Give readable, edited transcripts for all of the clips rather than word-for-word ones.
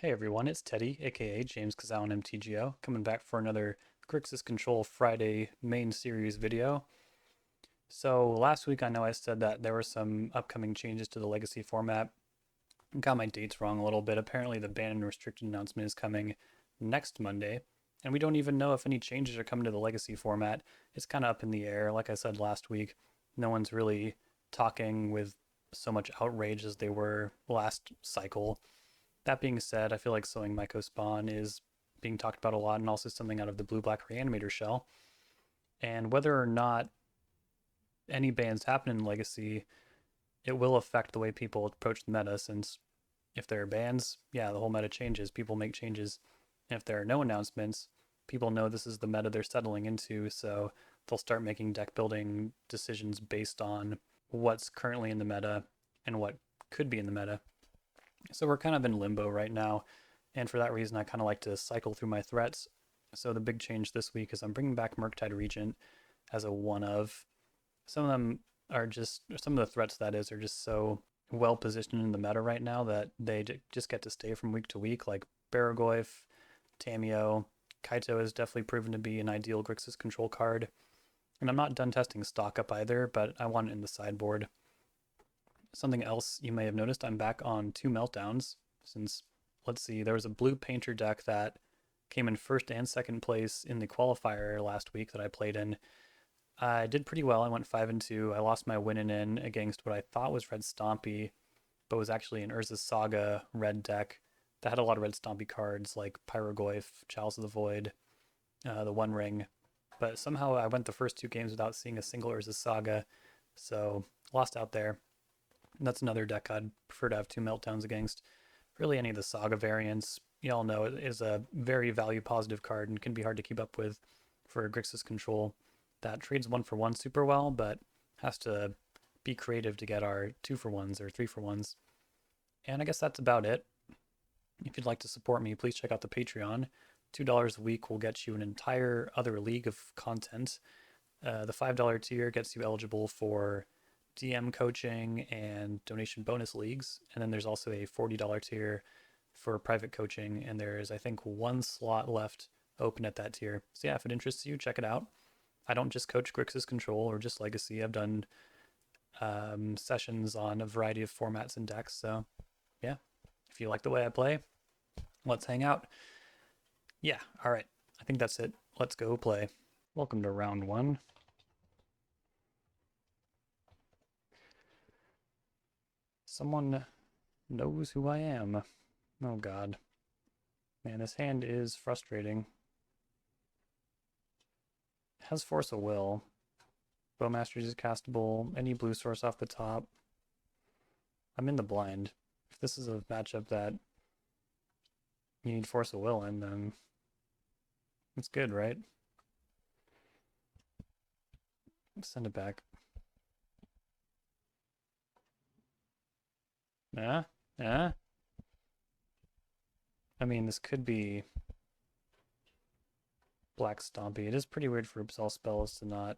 Hey everyone, it's Teddy, aka James Kazao on MTGO, coming back for another Grixis Control Friday main series video. So last week I know I said that there were some upcoming changes to the Legacy format. Got my dates wrong a little bit. Apparently the ban and restricted announcement is coming next Monday, and we don't even know if any changes are coming to the Legacy format. It's kind of up in the air. Like I said last week, no one's really talking with so much outrage as they were last cycle. That being said, I feel like Sowing Myco Spawn is being talked about a lot, and also something out of the Blue-Black Reanimator shell. And whether or not any bans happen in Legacy, it will affect the way people approach the meta, since if there are bans, yeah, the whole meta changes. People make changes. And if there are no announcements, people know this is the meta they're settling into, so they'll start making deck building decisions based on what's currently in the meta and what could be in the meta. So we're kind of in limbo right now, and for that reason I kind of like to cycle through my threats. So the big change this week is I'm bringing back Murktide Regent as a one of. Some of them are just, some of the threats that is, are just so well positioned in the meta right now that they just get to stay from week to week, like Barragoyf, Tamiyo. Kaito has definitely proven to be an ideal Grixis control card. And I'm not done testing stock up either, but I want it in the sideboard. Something else you may have noticed, I'm back on 2 meltdowns, since, let's see, there was a blue painter deck that came in first and second place in the qualifier last week that I played in. I did pretty well. I went 5-2. I lost my win in against what I thought was Red Stompy, but was actually an Urza's Saga red deck that had a lot of Red Stompy cards like Pyrogoyf, Chalice of the Void, the One Ring. But somehow I went the first 2 games without seeing a single Urza's Saga, so lost out there. And that's another deck I'd prefer to have 2 meltdowns against. Really, any of the Saga variants, y'all know, it is a very value positive card and can be hard to keep up with for Grixis Control. That trades 1-for-1 super well, but has to be creative to get our 2-for-1s or 3-for-1s. And I guess that's about it. If you'd like to support me, please check out the Patreon. $2 a week will get you an entire other league of content. The $5 tier gets you eligible for DM coaching and donation bonus leagues. And then there's also a $40 tier for private coaching. And there's, I think, 1 slot left open at that tier. So yeah, if it interests you, check it out. I don't just coach Grixis Control or just Legacy. I've done sessions on a variety of formats and decks. So yeah, if you like the way I play, let's hang out. Yeah, all right. I think that's it. Let's go play. Welcome to round 1. Someone knows who I am. Oh god. Man, this hand is frustrating. It has Force of Will. Bowmasters is castable. Any blue source off the top. I'm in the blind. If this is a matchup that you need Force of Will in, then it's good, right? Send it back. I mean, this could be Black Stompy. It is pretty weird for Absol spells to not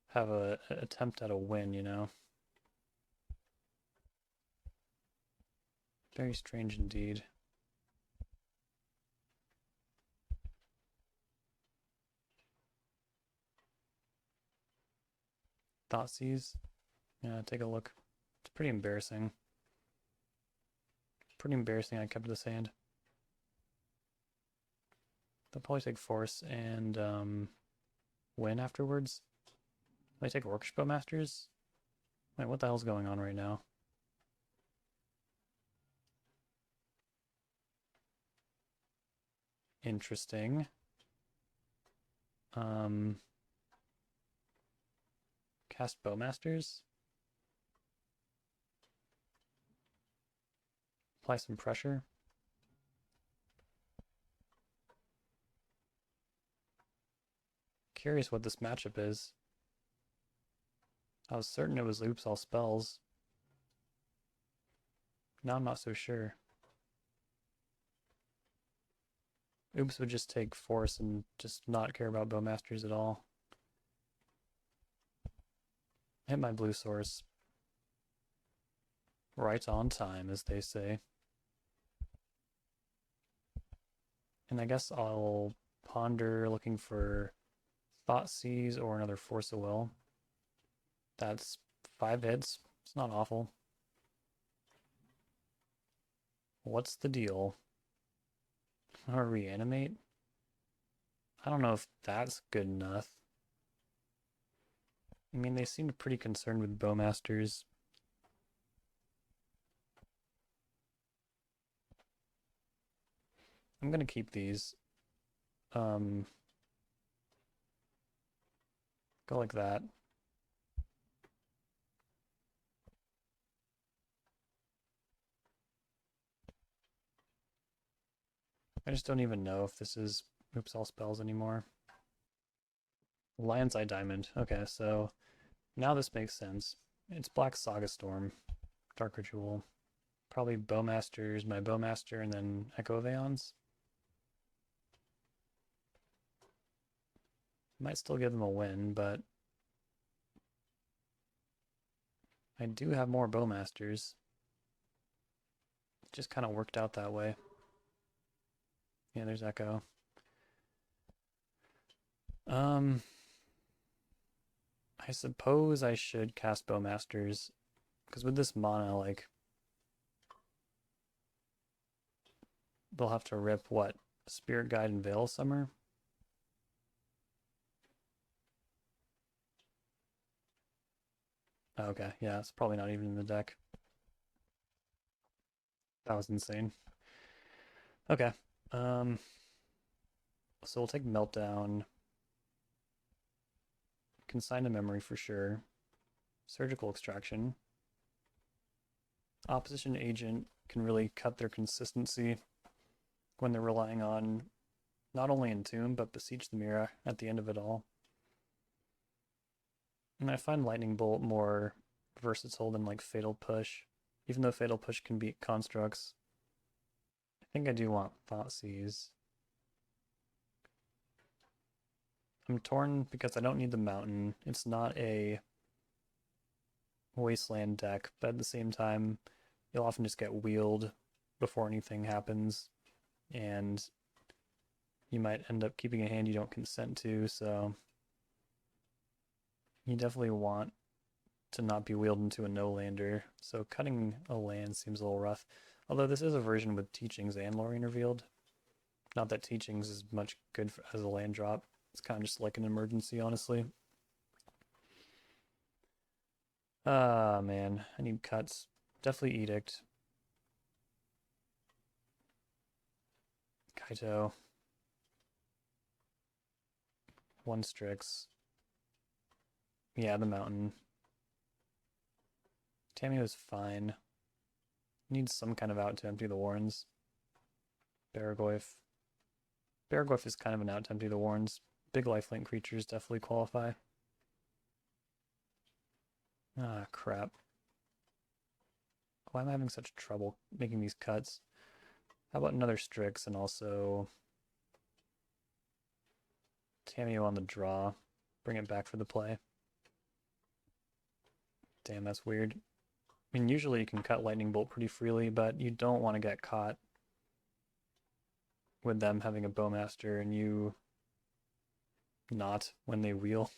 have a attempt at a win, you know? Very strange indeed. Thoughtseize? Yeah, take a look. It's pretty embarrassing. Pretty embarrassing I kept this hand. They'll probably take Force and win afterwards. They take Orcish Bowmasters? Wait, what the hell's going on right now? Interesting. Cast Bowmasters? Apply some pressure. Curious what this matchup is. I was certain it was Oops All Spells. Now I'm not so sure. Oops would just take Force and just not care about Bowmasters at all. Hit my blue source. Right on time, as they say. And I guess I'll ponder looking for Thoughtseize or another Force of Will. That's 5 hits. It's not awful. What's the deal? Or reanimate? I don't know if that's good enough. I mean, they seemed pretty concerned with Bowmasters. I'm gonna keep these. Go like that. I just don't even know if this is Oops All Spells anymore. Lion's Eye Diamond. Okay, so now this makes sense. It's Black Saga Storm, Dark Ritual. Probably Bowmasters, my Bowmaster, and then Echo Veons. Might still give them a win, but I do have more Bowmasters. It just kind of worked out that way. Yeah, there's Echo. I suppose I should cast Bowmasters, because with this mana, like, they'll have to rip, what, Spirit Guide and Veil Summer? Oh, okay, yeah, it's probably not even in the deck. That was insane. Okay, so we'll take Meltdown. Consign to Memory for sure. Surgical Extraction. Opposition Agent can really cut their consistency when they're relying on not only Entomb, but Beseech the Mirror at the end of it all. And I find Lightning Bolt more versatile than like Fatal Push, even though Fatal Push can beat constructs. I think I do want Thoughtseize. I'm torn because I don't need the mountain. It's not a wasteland deck, but at the same time, you'll often just get wheeled before anything happens, and you might end up keeping a hand you don't consent to, so you definitely want to not be wheeled into a no-lander, so cutting a land seems a little rough. Although this is a version with Teachings and Lorien Revealed. Not that Teachings is much good as a land drop. It's kind of just like an emergency, honestly. Ah, man. I need cuts. Definitely Edict. Kaito. 1 Strix. Yeah, the mountain. Tammy was fine. Needs some kind of out to empty the Warrens. Baragoyf. Baragoyf is kind of an out to empty the Warrens. Big lifelink creatures definitely qualify. Ah, crap. Why am I having such trouble making these cuts? How about another Strix and also Tameo on the draw. Bring it back for the play. Damn, that's weird. I mean, usually you can cut Lightning Bolt pretty freely, but you don't want to get caught with them having a Bowmaster and you not when they wheel,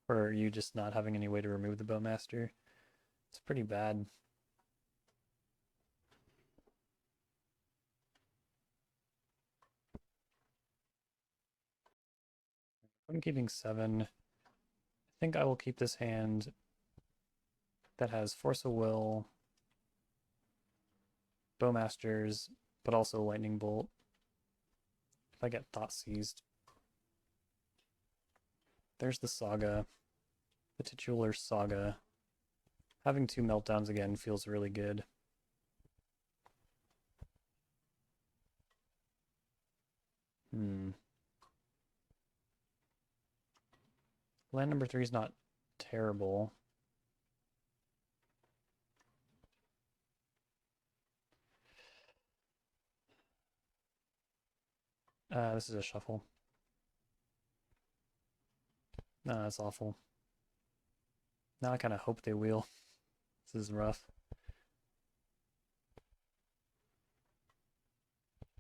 or you just not having any way to remove the Bowmaster. It's pretty bad. I'm keeping 7. I think I will keep this hand that has Force of Will, Bowmasters, but also Lightning Bolt. If I get Thoughtseized. There's the Saga, the titular Saga. Having 2 Meltdowns again feels really good. Land number 3 is not terrible. This is a shuffle. No, that's awful. Now I kind of hope they wheel. This is rough.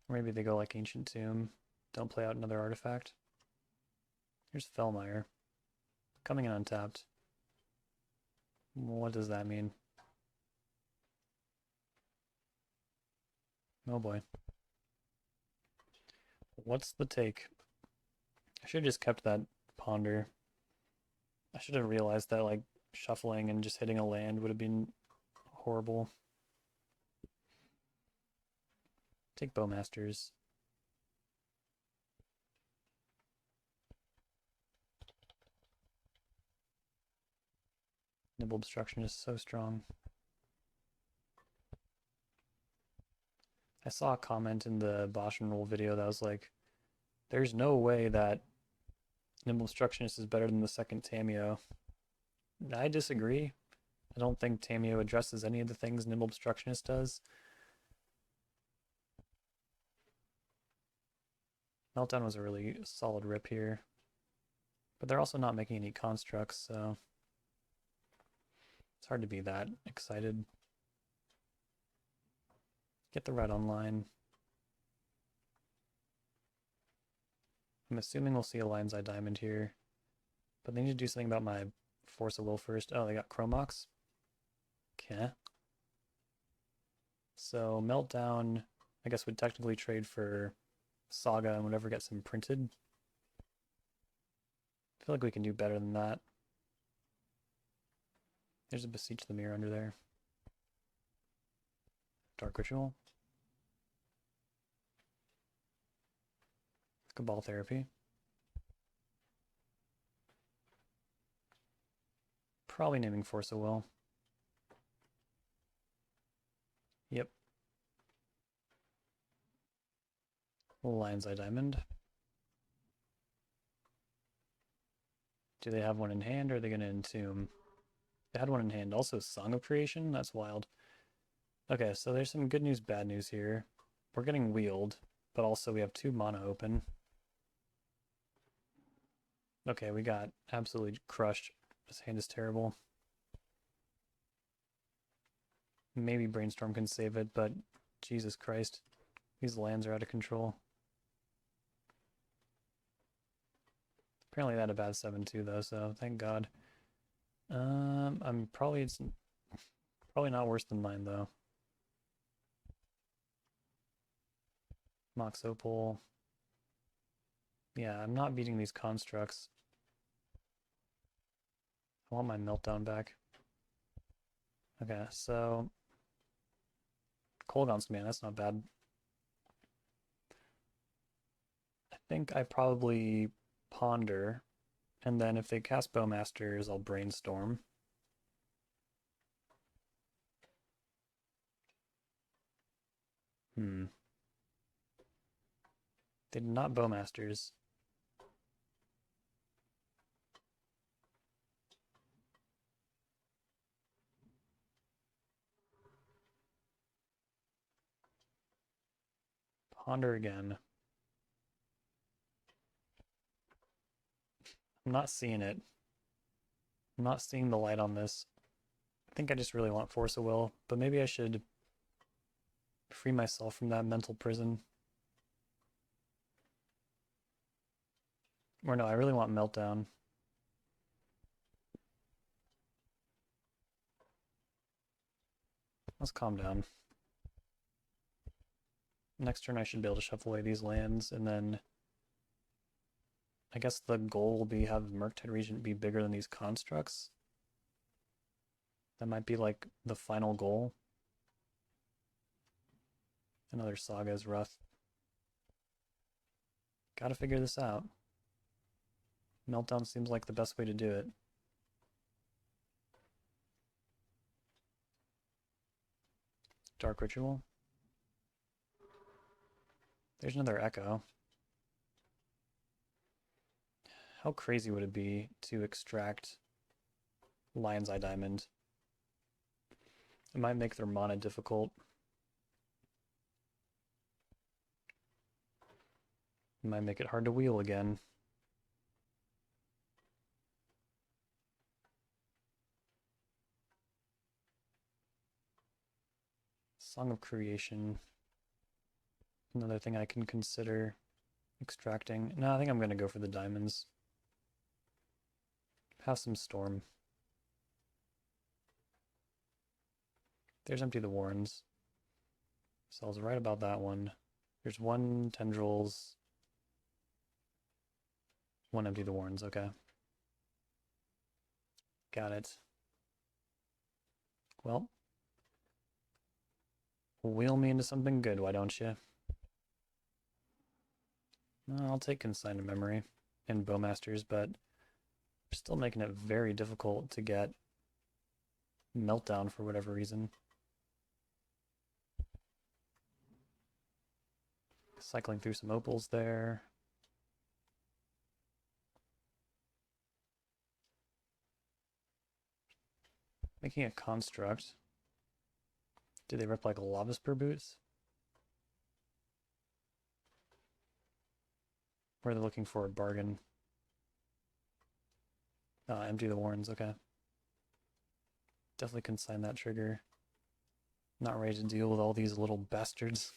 Or maybe they go like Ancient Tomb, don't play out another artifact. Here's Fellmire. Coming in untapped. What does that mean? Oh boy. What's the take? I should have just kept that Ponder. I should have realized that like shuffling and just hitting a land would have been horrible. Take Bowmasters. Nibble Obstruction is so strong. I saw a comment in the Bosch and Roll video that was like, there's no way that Nimble Obstructionist is better than the second Tamiyo. I disagree. I don't think Tamiyo addresses any of the things Nimble Obstructionist does. Meltdown was a really solid rip here. But they're also not making any constructs, so it's hard to be that excited. Get the red online. I'm assuming we'll see a Lion's Eye Diamond here. But they need to do something about my Force of Will first. Oh, they got Chromox. Okay. So Meltdown, I guess, would technically trade for Saga and whatever gets imprinted. I feel like we can do better than that. There's a Beseech the Mirror under there. Dark Ritual. Cabal Therapy. Probably naming Force of Will. Yep. Lion's Eye Diamond. Do they have one in hand or are they going to entomb? They had one in hand. Also Song of Creation? That's wild. Okay, so there's some good news, bad news here. We're getting wheeled, but also we have 2 mana open. Okay, we got absolutely crushed. This hand is terrible. Maybe Brainstorm can save it, but Jesus Christ. These lands are out of control. Apparently that had a bad 7-2 though, so thank God. It's probably not worse than mine though. Mox Opal. Yeah, I'm not beating these constructs. I want my Meltdown back. Okay, so Kolaghan's Command, that's not bad. I think I probably Ponder, and then if they cast Bowmasters, I'll Brainstorm. They did not Bowmasters. Ponder again. I'm not seeing it. I'm not seeing the light on this. I think I just really want Force of Will, but maybe I should free myself from that mental prison. Or no, I really want Meltdown. Let's calm down. Next turn I should be able to shuffle away these lands, and then I guess the goal will be have Murktide Regent be bigger than these constructs. That might be like the final goal. Another Saga is rough. Gotta figure this out. Meltdown seems like the best way to do it. Dark Ritual. There's another Echo. How crazy would it be to extract Lion's Eye Diamond? It might make their mana difficult. It might make it hard to wheel again. Song of Creation. Another thing I can consider extracting. No, I think I'm going to go for the diamonds. Have some storm. There's Empty the Warrens. So I was right about that one. There's one tendrils. One Empty the Warrens, okay. Got it. Well, wheel me into something good, why don't you? I'll take Consigned Memory and Bowmasters, but we're still making it very difficult to get Meltdown for whatever reason. Cycling through some opals there. Making a construct. Do they rip like Lava Spur boots? Or are they looking for a bargain? Empty the Warrens, okay. Definitely consign that trigger. Not ready to deal with all these little bastards.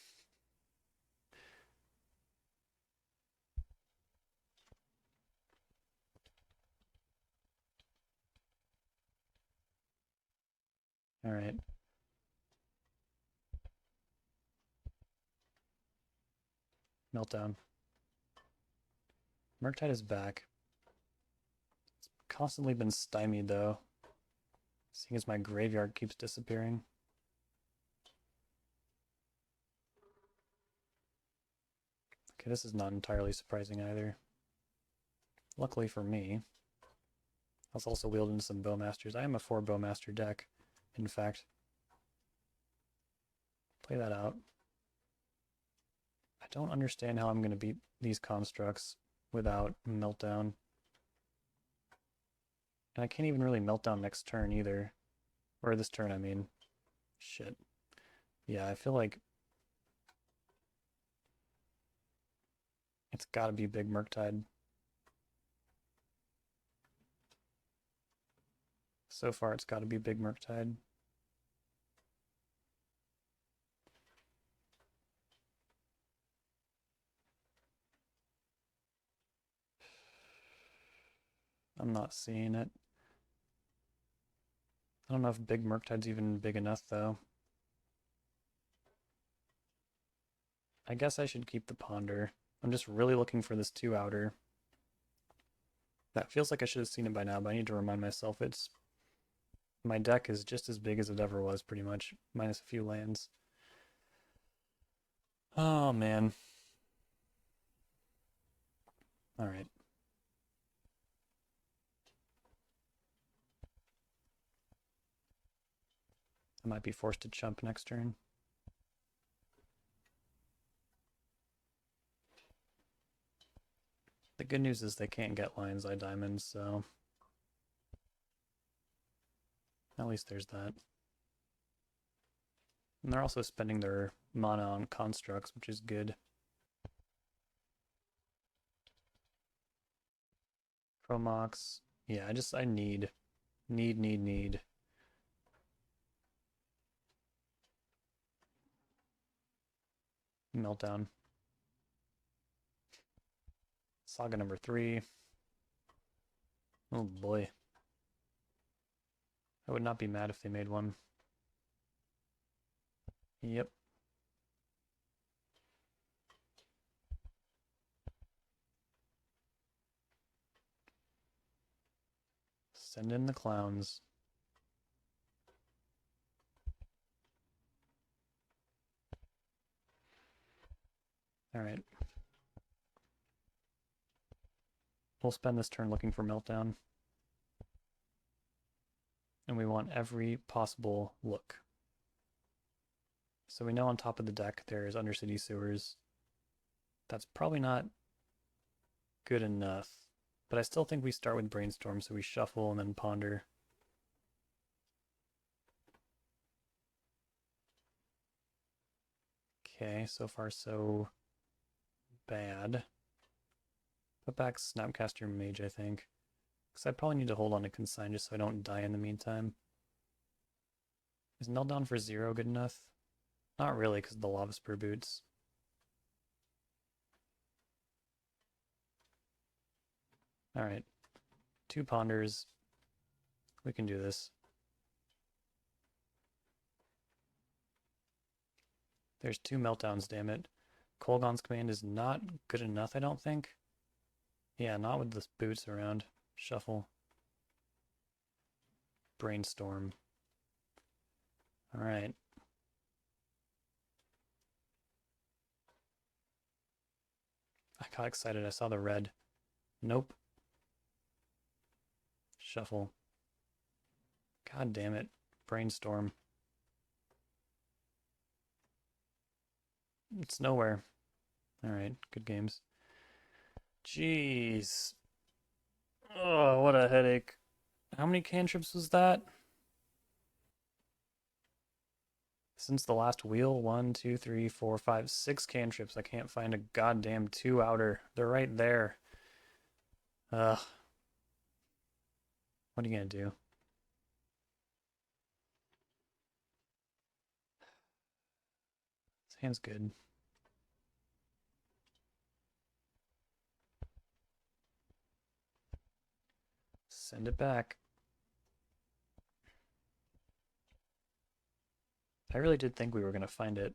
Alright. Meltdown. Murktide is back. It's constantly been stymied though, seeing as my graveyard keeps disappearing. Okay, this is not entirely surprising either. Luckily for me, I was also wielding some Bowmasters. I am a 4 Bowmaster deck, in fact. Play that out. I don't understand how I'm going to beat these constructs without Meltdown. And I can't even really Meltdown next turn either. Or this turn, I mean. Shit. Yeah, I feel like it's gotta be big Murktide. So far, it's gotta be big Murktide. I'm not seeing it. I don't know if big Murktide's even big enough, though. I guess I should keep the Ponder. I'm just really looking for this 2-outer. That feels like I should have seen it by now, but I need to remind myself it's... My deck is just as big as it ever was, pretty much, minus a few lands. Oh, man. Alright. I might be forced to chump next turn. The good news is they can't get Lion's Eye Diamonds, so at least there's that. And they're also spending their mana on constructs, which is good. Chromox. Yeah, I need. Meltdown. Saga number 3. Oh boy. I would not be mad if they made one. Yep. Send in the clowns. Alright. We'll spend this turn looking for Meltdown. And we want every possible look. So we know on top of the deck there's Undercity Sewers. That's probably not good enough. But I still think we start with Brainstorm, so we shuffle and then ponder. Okay, so far so bad. Put back Snapcaster Mage, I think. Because I probably need to hold on to Consign just so I don't die in the meantime. Is Meltdown for 0 good enough? Not really, because of the Lava Spur boots. Alright. 2 ponders. We can do this. There's 2 meltdowns, damn it. Kolgon's command is not good enough, I don't think. Yeah, not with the boots around. Shuffle. Brainstorm. Alright. I got excited. I saw the red. Nope. Shuffle. God damn it. Brainstorm. It's nowhere. Alright, good games. Jeez. Oh, what a headache. How many cantrips was that? Since the last wheel, 1, 2, 3, 4, 5, 6 cantrips. I can't find a goddamn 2 outer. They're right there. Ugh. What are you gonna do? This hand's good. Send it back. I really did think we were gonna find it.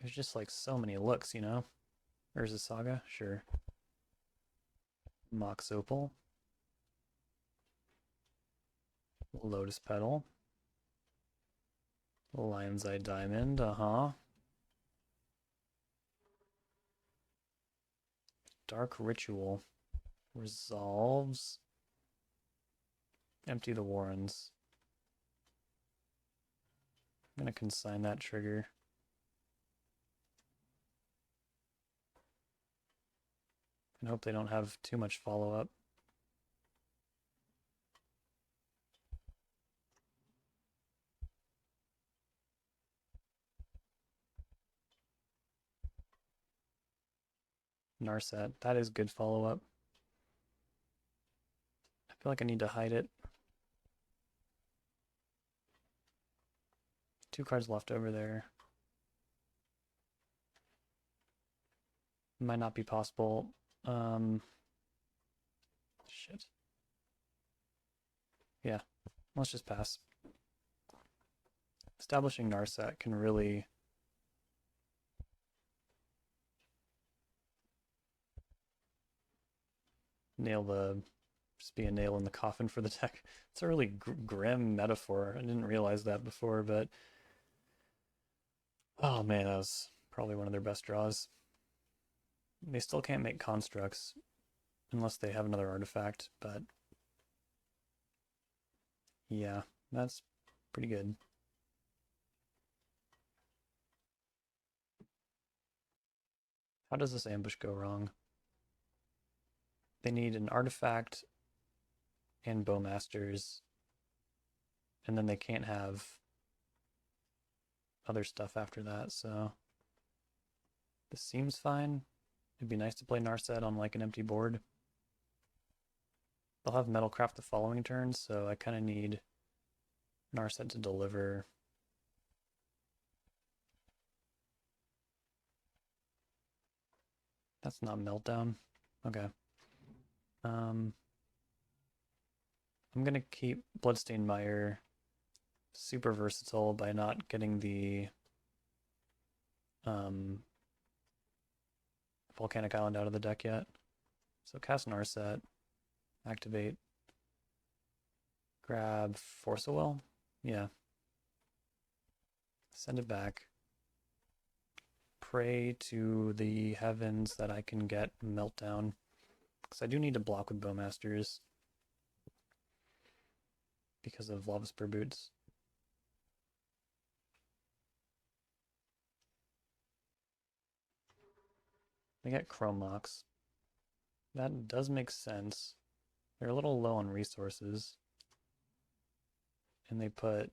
There's just like so many looks, you know? Urza Saga? Sure. Mox Opal. Lotus Petal. Lion's Eye Diamond, Dark Ritual. Resolves. Empty the Warrens. I'm gonna consign that trigger. And hope they don't have too much follow-up. Narset, that is good follow-up. I feel like I need to hide it. 2 cards left over there. Might not be possible. Shit. Yeah, let's just pass. Establishing Narset can really just be a nail in the coffin for the deck. It's a really grim metaphor. I didn't realize that before, but oh man, that was probably one of their best draws. They still can't make constructs unless they have another artifact, but yeah, that's pretty good. How does this ambush go wrong? They need an artifact and bowmasters, and then they can't have other stuff after that, so this seems fine. It'd be nice to play Narset on like an empty board. They'll have Metalcraft the following turn, so I kind of need Narset to deliver. That's not Meltdown. Okay. I'm gonna keep Bloodstained Mire super versatile by not getting the Volcanic Island out of the deck yet. So cast Narset, activate, grab Force of Will. Yeah. Send it back. Pray to the heavens that I can get Meltdown. Because I do need to block with Bowmasters. Because of Lava Spur Boots. They get Chrome Mox. That does make sense. They're a little low on resources. And they put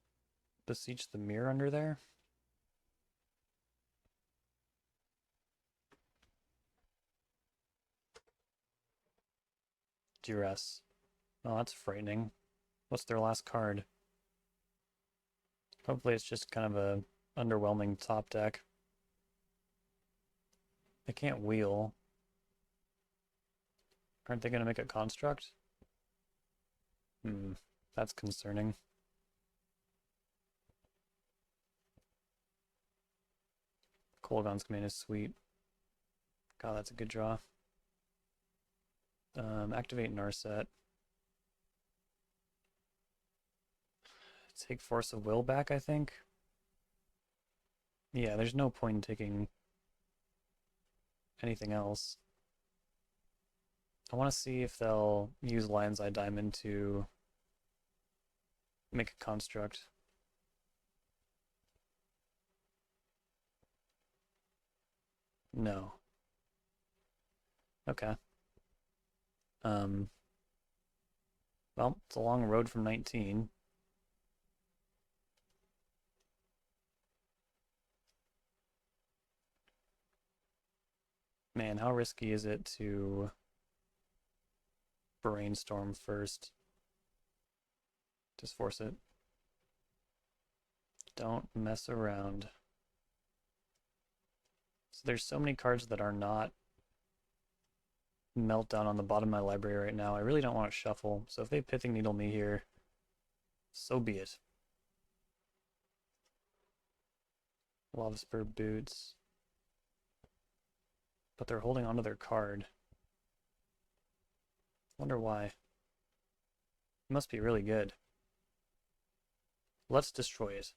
Beseech the Mirror under there. Duress. Oh, that's frightening. What's their last card? Hopefully it's just kind of a underwhelming top deck. They can't wheel. Aren't they going to make a construct? That's concerning. Kolaghan's command is sweet. God, that's a good draw. Activate Narset. Take Force of Will back, I think. Yeah, there's no point in taking anything else. I want to see if they'll use Lion's Eye Diamond to make a construct. No. Okay. Well, it's a long road from 19. Man, how risky is it to brainstorm first? Just force it. Don't mess around. So there's so many cards that are not Meltdown on the bottom of my library right now. I really don't want to shuffle, so if they Pithing Needle me here, so be it. Lava Spur Boots. But they're holding onto their card. Wonder why. It must be really good. Let's destroy it.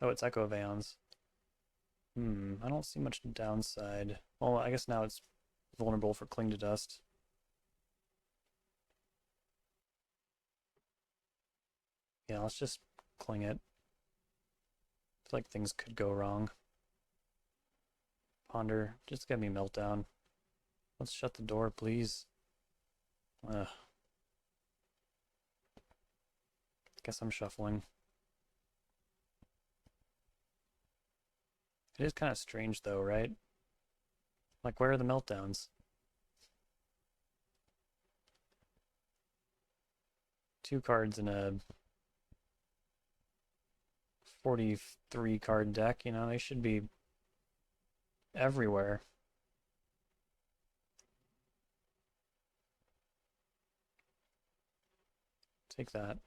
Oh, it's Echo of Aeons. I don't see much downside. Well, I guess now it's vulnerable for Cling to Dust. Yeah, let's just cling it. It's like things could go wrong. Ponder, just get me Meltdown. Let's shut the door, please. Ugh. Guess I'm shuffling. It is kind of strange though, right? Like, where are the Meltdowns? 2 cards in a 43 card deck, you know, they should be everywhere. Take that.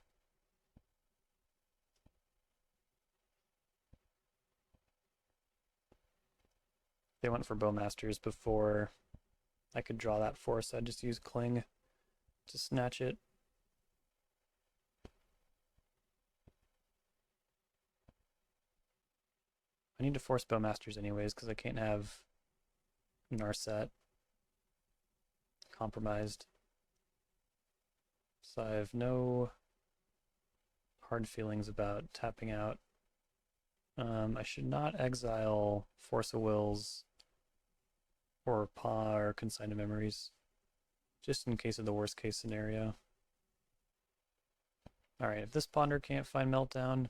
They went for Bowmasters before I could draw that force. I'd just use Cling to snatch it. I need to force Bowmasters anyways because I can't have Narset compromised. So I have no hard feelings about tapping out. I should not exile Force of Wills or Paw or Consign to Memories, just in case of the worst case scenario. Alright, if this Ponder can't find Meltdown,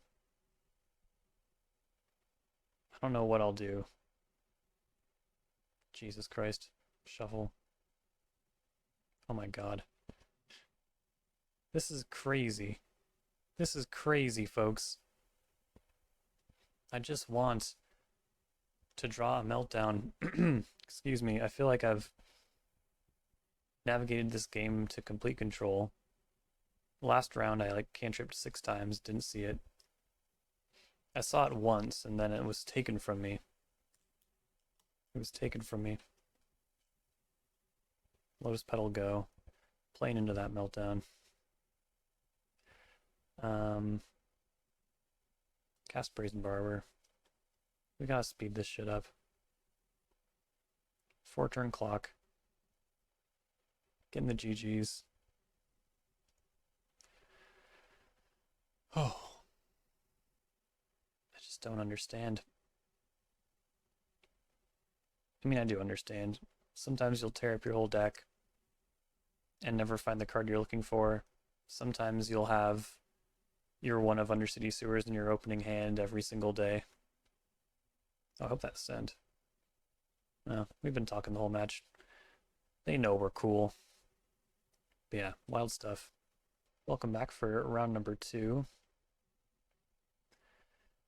I don't know what I'll do. Jesus Christ. Shuffle. Oh my god. This is crazy. This is crazy, folks. I just want to draw a Meltdown. Excuse me, I feel like I've navigated this game to complete control. Last round I like cantripped 6 times, didn't see it. I saw it once and then it was taken from me. It was taken from me. Lotus Petal go. Playing into that Meltdown. Cast Brazen Barber. We gotta speed this shit up. 4-turn clock. Getting the GGs. Oh. I just don't understand. I mean, I do understand. Sometimes you'll tear up your whole deck and never find the card you're looking for. Sometimes you'll have your one of Undercity Sewers in your opening hand every single day. I hope that's sent. No, we've been talking the whole match. They know we're cool. But yeah, wild stuff. Welcome back for round number 2.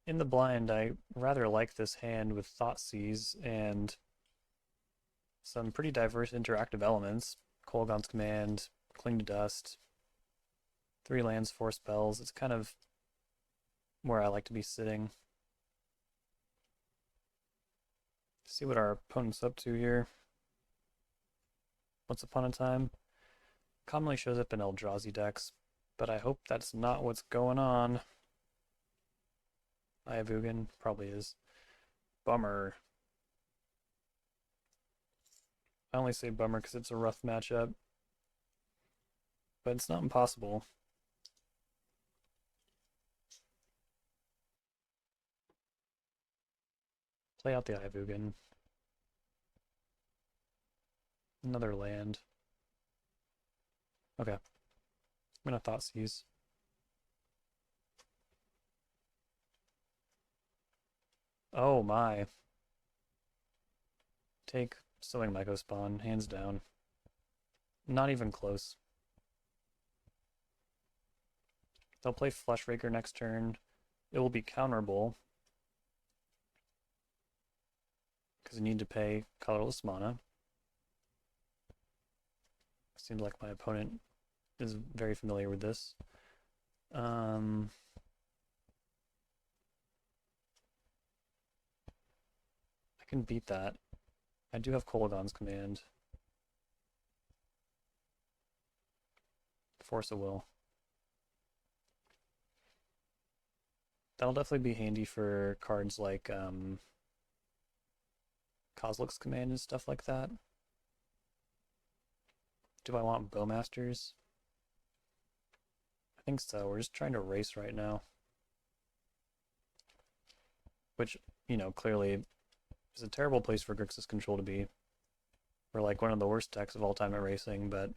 In the blind, I rather like this hand with Thoughtseize and some pretty diverse interactive elements. Kolaghan's Command, Cling to Dust, 3 lands, 4 spells. It's kind of where I like to be sitting. See what our opponent's up to here. Once Upon a Time commonly shows up in Eldrazi decks, but I hope that's not what's going on. Ayavugan probably is. Bummer. I only say bummer because it's a rough matchup, but it's not impossible. Play out the Ayavugan. Another land. Okay. I'm gonna Thoughtseize. Oh my. Take Sowing Mycospawn, hands down. Not even close. They'll play Fleshraker next turn. It will be counterable, because you need to pay colorless mana. Seems like my opponent is very familiar with this. I can beat that. I do have Kolaghan's Command. Force of Will. That'll definitely be handy for cards like Kozilek's Command and stuff like that. Do I want Bowmasters? I think so. We're just trying to race right now. Which, you know, clearly is a terrible place for Grixis Control to be. We're like one of the worst decks of all time at racing, but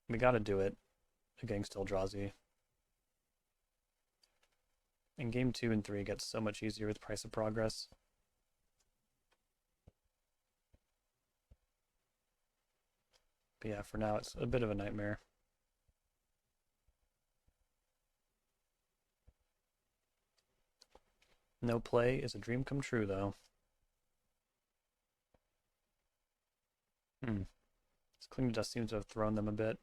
we gotta do it against Eldrazi. And game 2 and 3 gets so much easier with Price of Progress. But yeah, for now it's a bit of a nightmare. No play is a dream come true, though. This Cling to Dust seems to have thrown them a bit.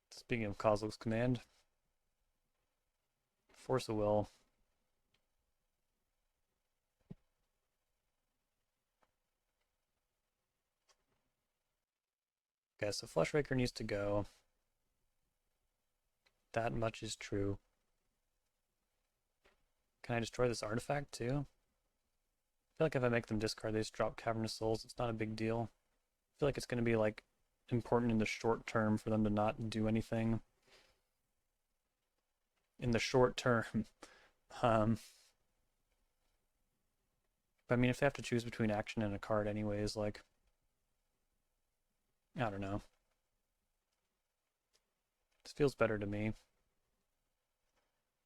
Speaking of Kozilek's Command, Force of Will. Okay, so Fleshraker needs to go. That much is true. Can I destroy this artifact too? I feel like if I make them discard, they just drop Cavernous Souls. It's not a big deal. I feel like it's going to be like important in the short term for them to not do anything. In the short term. But I mean, if they have to choose between action and a card anyways, like, I don't know. This feels better to me.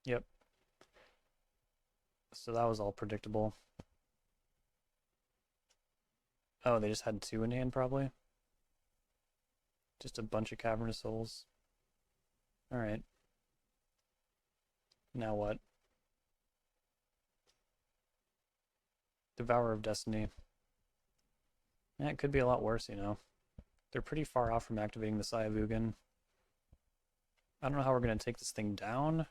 Yep. So that was all predictable. Oh, they just had 2 in hand, probably? Just a bunch of Cavernous Souls. Alright. Now what? Devourer of Destiny. Yeah, it could be a lot worse, you know. They're pretty far off from activating the Ayavugan. I don't know how we're going to take this thing down,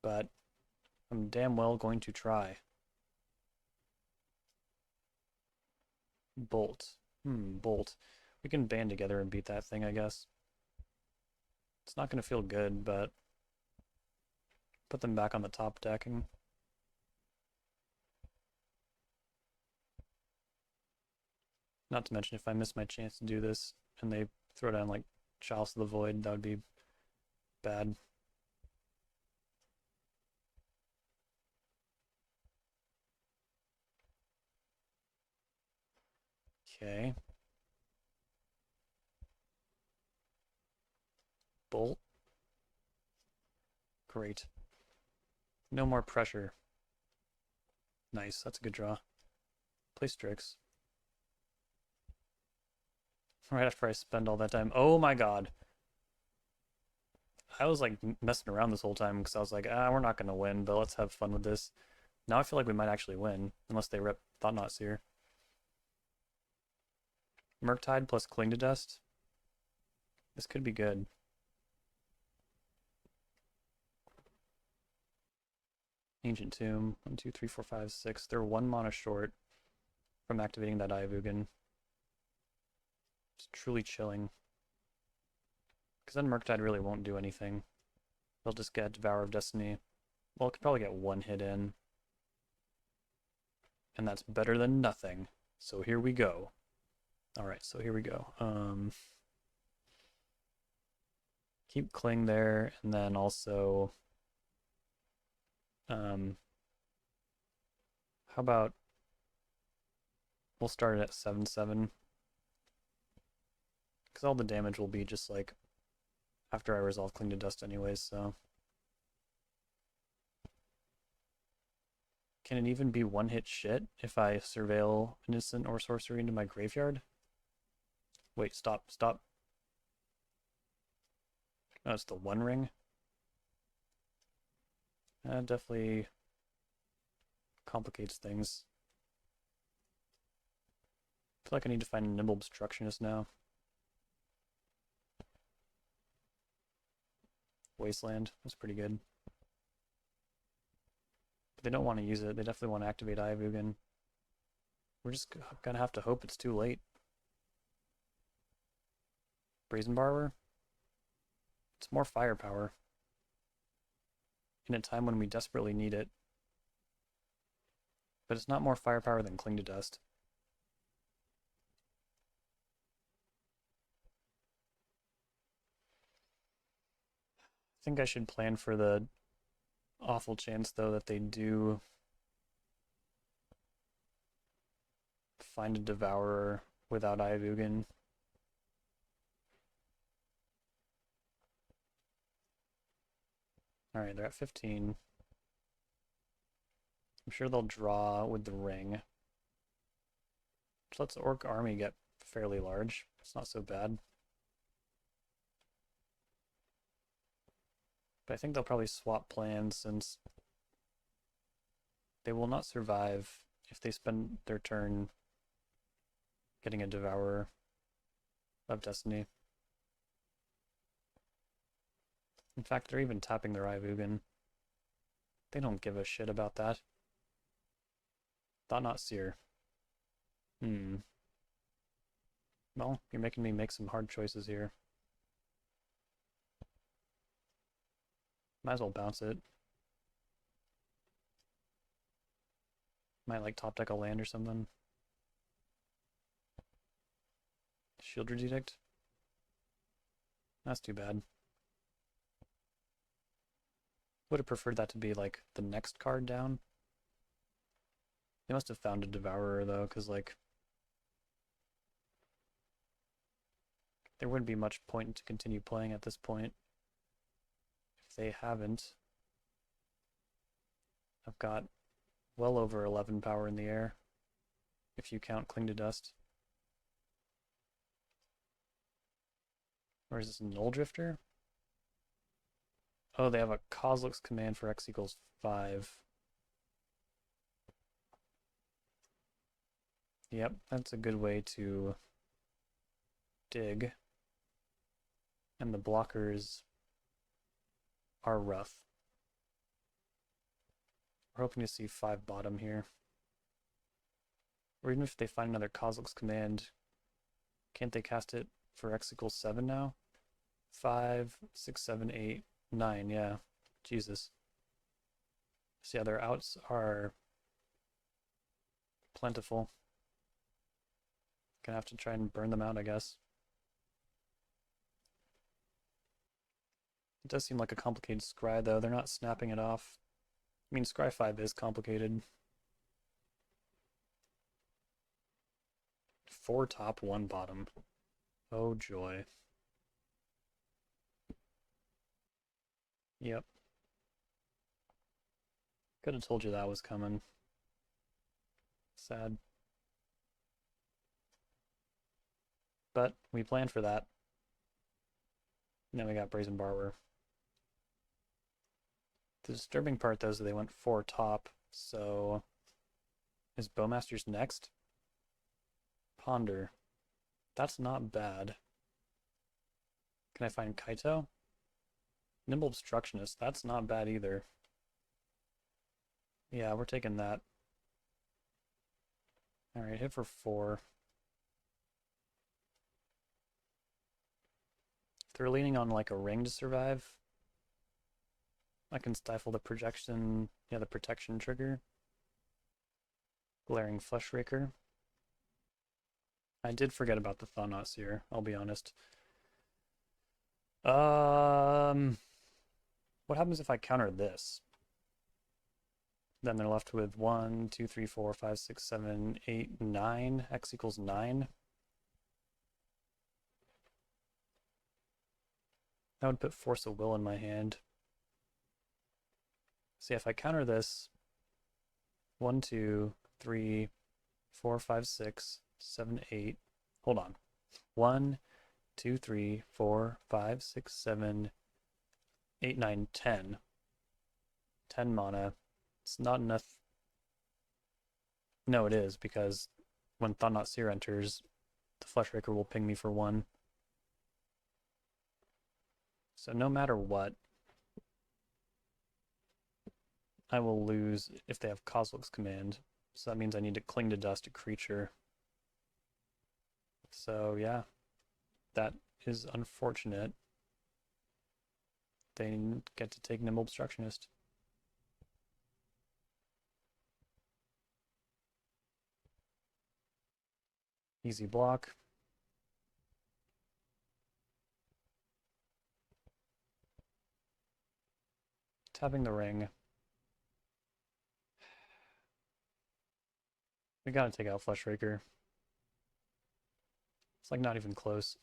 but I'm damn well going to try. Bolt. Bolt. We can band together and beat that thing, I guess. It's not going to feel good, but put them back on the top decking. Not to mention, if I miss my chance to do this and they throw down like Chalice of the Void, that would be bad. Okay. Bolt. Great. No more pressure. Nice, that's a good draw. Play Strix. Right after I spend all that time. Oh my god. I was like messing around this whole time because I was like, we're not gonna win, but let's have fun with this. Now I feel like we might actually win, unless they rip Thought-Knot Seer. Murktide plus Cling to Dust. This could be good. Ancient Tomb. 1, 2, 3, 4, 5, 6. They're 1 mana short from activating that Ivugan. It's truly chilling. Because then Murktide really won't do anything. They'll just get Devour of Destiny. Well, it could probably get 1 hit in. And that's better than nothing. So here we go. Alright, so here we go. Keep Cling there, and then also... how about... We'll start it at 7/7. Because all the damage will be just like... after I resolve Cling to Dust anyways, so... Can it even be one-hit shit if I surveil an instant or sorcery into my graveyard? Wait, stop. No, it's the One Ring. That definitely complicates things. I feel like I need to find a Nimble Obstructionist now. Wasteland, that's pretty good. But they don't want to use it. They definitely want to activate Ivugan. We're just gonna have to hope it's too late. Brazen Borrower? It's more firepower. In a time when we desperately need it. But it's not more firepower than Cling to Dust. I think I should plan for the awful chance, though, that they do find a Devourer without Ivugan. Alright, they're at 15. I'm sure they'll draw with the ring. Which lets the Orc army get fairly large. It's not so bad. But I think they'll probably swap plans since they will not survive if they spend their turn getting a Devourer of Destiny. In fact, they're even tapping their Ivugan. They don't give a shit about that. Thought-Knot Seer. Well, you're making me make some hard choices here. Might as well bounce it. Might like top deck a land or something. Shieldred's Edict. That's too bad. Would have preferred that to be like the next card down. They must have found a Devourer though, because like there wouldn't be much point to continue playing at this point. If they haven't, I've got well over 11 power in the air, if you count Cling to Dust. Or is this a Null Drifter? Oh, they have a Kozilek's command for X equals 5. Yep, that's a good way to dig. And the blockers are rough. We're hoping to see 5 bottom here. Or even if they find another Kozilek's command, can't they cast it for X equals 7 now? 5, 6, 7, 8, 9, yeah. Jesus. So yeah, their outs are plentiful. Gonna have to try and burn them out, I guess. It does seem like a complicated scry, though. They're not snapping it off. I mean, scry 5 is complicated. 4 top, 1 bottom. Oh joy. Yep. Could have told you that was coming. Sad. But we planned for that. And then we got Brazen Borrower. The disturbing part, though, is that they went 4 top, so is Bowmasters next? Ponder. That's not bad. Can I find Kaito? Nimble Obstructionist. That's not bad either. Yeah, we're taking that. Alright, hit for 4. If they're leaning on like a ring to survive, I can stifle the projection, yeah, the protection trigger. Glaring Fleshraker. I did forget about the Thought Seer, I'll be honest. What happens if I counter this? Then they're left with 1, 2, 3, 4, 5, 6, 7, 8, 9. X equals 9. That would put Force of Will in my hand. See, if I counter this, 1, 2, 3, 4, 5, 6, 7, 8. Hold on. 1, 2, 3, 4, 5, 6, 7, 8, 9, 10. 10 mana. It's not enough. No, it is, because when Thought Seer enters, the Fleshraker will ping me for 1. So no matter what, I will lose if they have Kozilek's Command. So that means I need to Cling to Dust a creature. So yeah, that is unfortunate. They get to take Nimble Obstructionist. Easy block. Tapping the ring. We gotta take out Fleshraker. It's like not even close.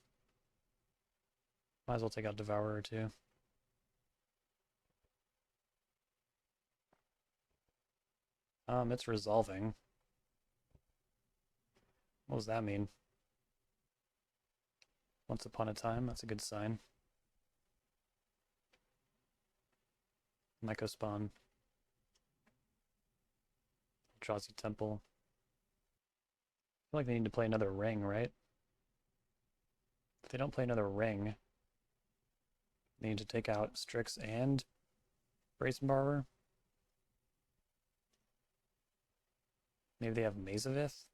Might as well take out Devourer too. It's resolving. What does that mean? Once upon a time, that's a good sign. Mycospawn. Eldrazi Temple. I feel like they need to play another ring, right? If they don't play another ring, they need to take out Strix and Brazen Barber. Maybe they have Maze of Ith?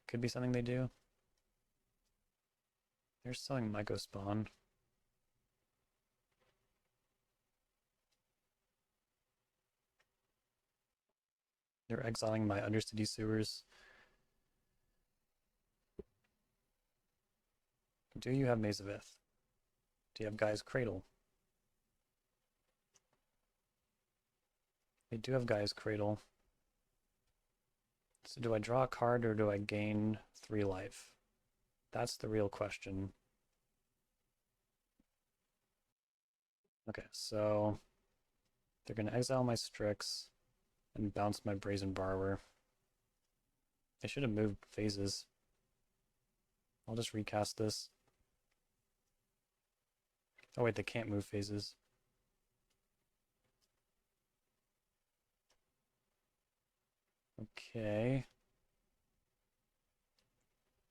Could be something they do. They're selling Mycospawn. They're exiling my Undercity Sewers. Do you have Maze of Ith? Do you have Gaia's Cradle? They do have Gaia's Cradle. So do I draw a card or do I gain 3 life? That's the real question. Okay, so they're going to exile my Strix and bounce my Brazen Barber. They should have moved phases. I'll just recast this. Oh wait, they can't move phases. Okay.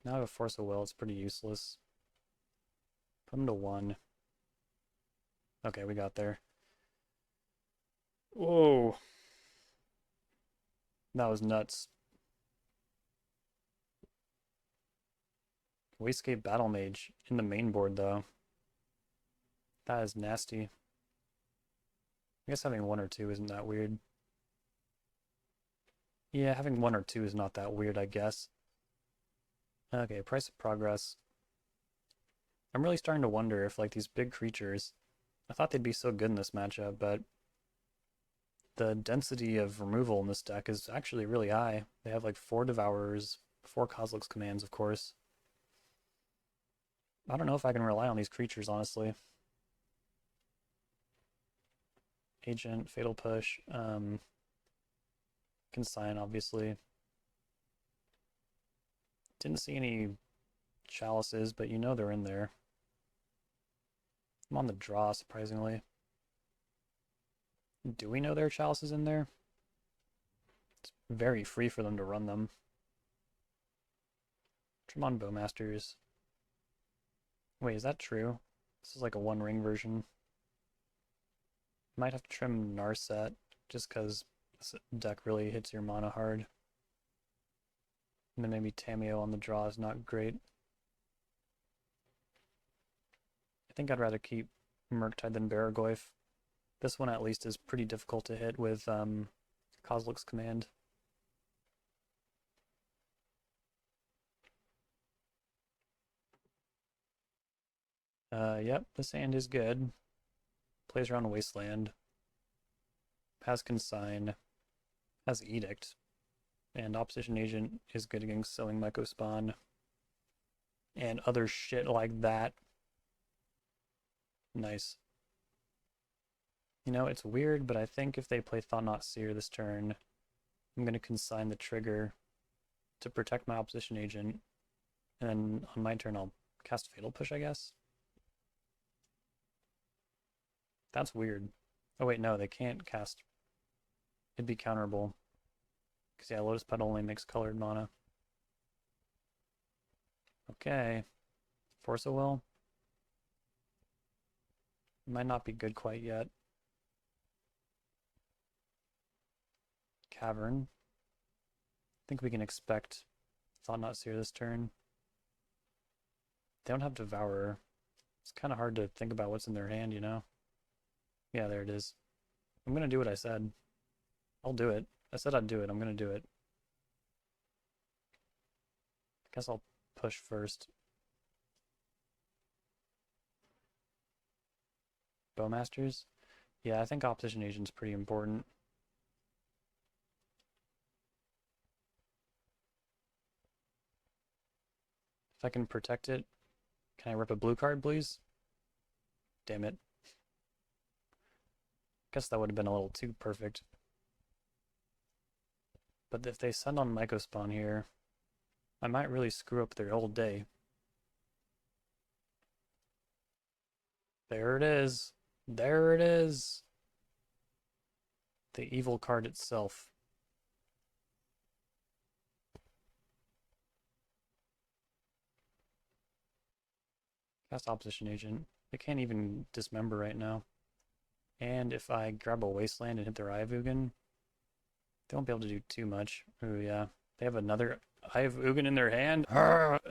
Now I have a Force of Will, it's pretty useless. Put him to 1. Okay, we got there. Whoa. That was nuts. Wastegate Battle Mage in the main board, though. That is nasty. I guess having 1 or 2 isn't that weird. Yeah, having 1 or 2 is not that weird, I guess. Okay, Price of Progress. I'm really starting to wonder if, like, these big creatures... I thought they'd be so good in this matchup, but... the density of removal in this deck is actually really high. They have, like, 4 Devourers, 4 Kozilek's Commands, of course. I don't know if I can rely on these creatures, honestly. Agent, Fatal Push, Consign, obviously. Didn't see any Chalices, but you know they're in there. I'm on the draw, surprisingly. Do we know there are chalices in there? It's very free for them to run them. Trim on Bowmasters. Wait, is that true? This is like a one ring version. Might have to trim Narset just because this deck really hits your mana hard. And then maybe Tamiyo on the draw is not great. I think I'd rather keep Murktide than Baragoyf. This one at least is pretty difficult to hit with Kozilek's Command. Yep, this hand is good. Plays around Wasteland. Has Consign. Has Edict. And Opposition Agent is good against Sowing Mycospawn. And other shit like that. Nice. You know, it's weird, but I think if they play Thought-Knot Seer this turn, I'm going to consign the trigger to protect my Opposition Agent. And then on my turn, I'll cast Fatal Push, I guess. That's weird. Oh wait, no, they can't cast. It'd be counterable. Because yeah, Lotus Petal only makes colored mana. Okay. Force of Will. Might not be good quite yet. Cavern. I think we can expect Thought-Knot Seer this turn. They don't have Devourer. It's kind of hard to think about what's in their hand, you know? Yeah, there it is. I'm gonna do what I said. I'll do it. I said I'd do it. I'm gonna do it. I guess I'll push first. Bowmasters? Yeah, I think Opposition Agent's pretty important. If I can protect it, can I rip a blue card, please? Damn it. Guess that would have been a little too perfect. But if they send on Mycospawn here, I might really screw up their whole day. There it is. There it is. The evil card itself. Cast Opposition Agent. They can't even dismember right now. And if I grab a Wasteland and hit their Eye of Ugin, they won't be able to do too much. Oh yeah. They have another Eye of Ugin in their hand. God,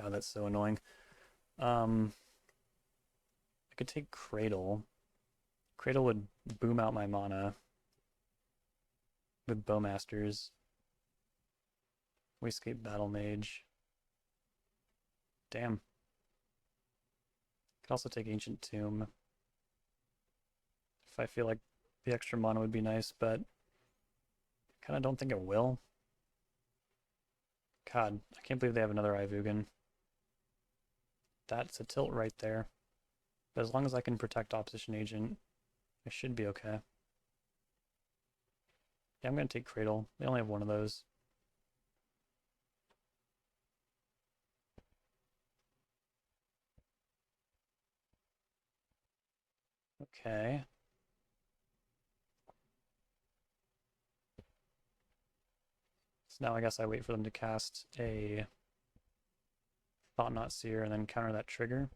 that's so annoying. I could take Cradle. Cradle would boom out my mana with Bowmasters. Wastecape Battle Mage. Damn. Could also take Ancient Tomb. If I feel like the extra mana would be nice, but I kind of don't think it will. God, I can't believe they have another Eye of Ugin. That's a tilt right there. But as long as I can protect Opposition Agent, I should be okay. Yeah, I'm going to take Cradle. They only have one of those. Okay. So now I guess I wait for them to cast a Thought-Knot Seer and then counter that trigger.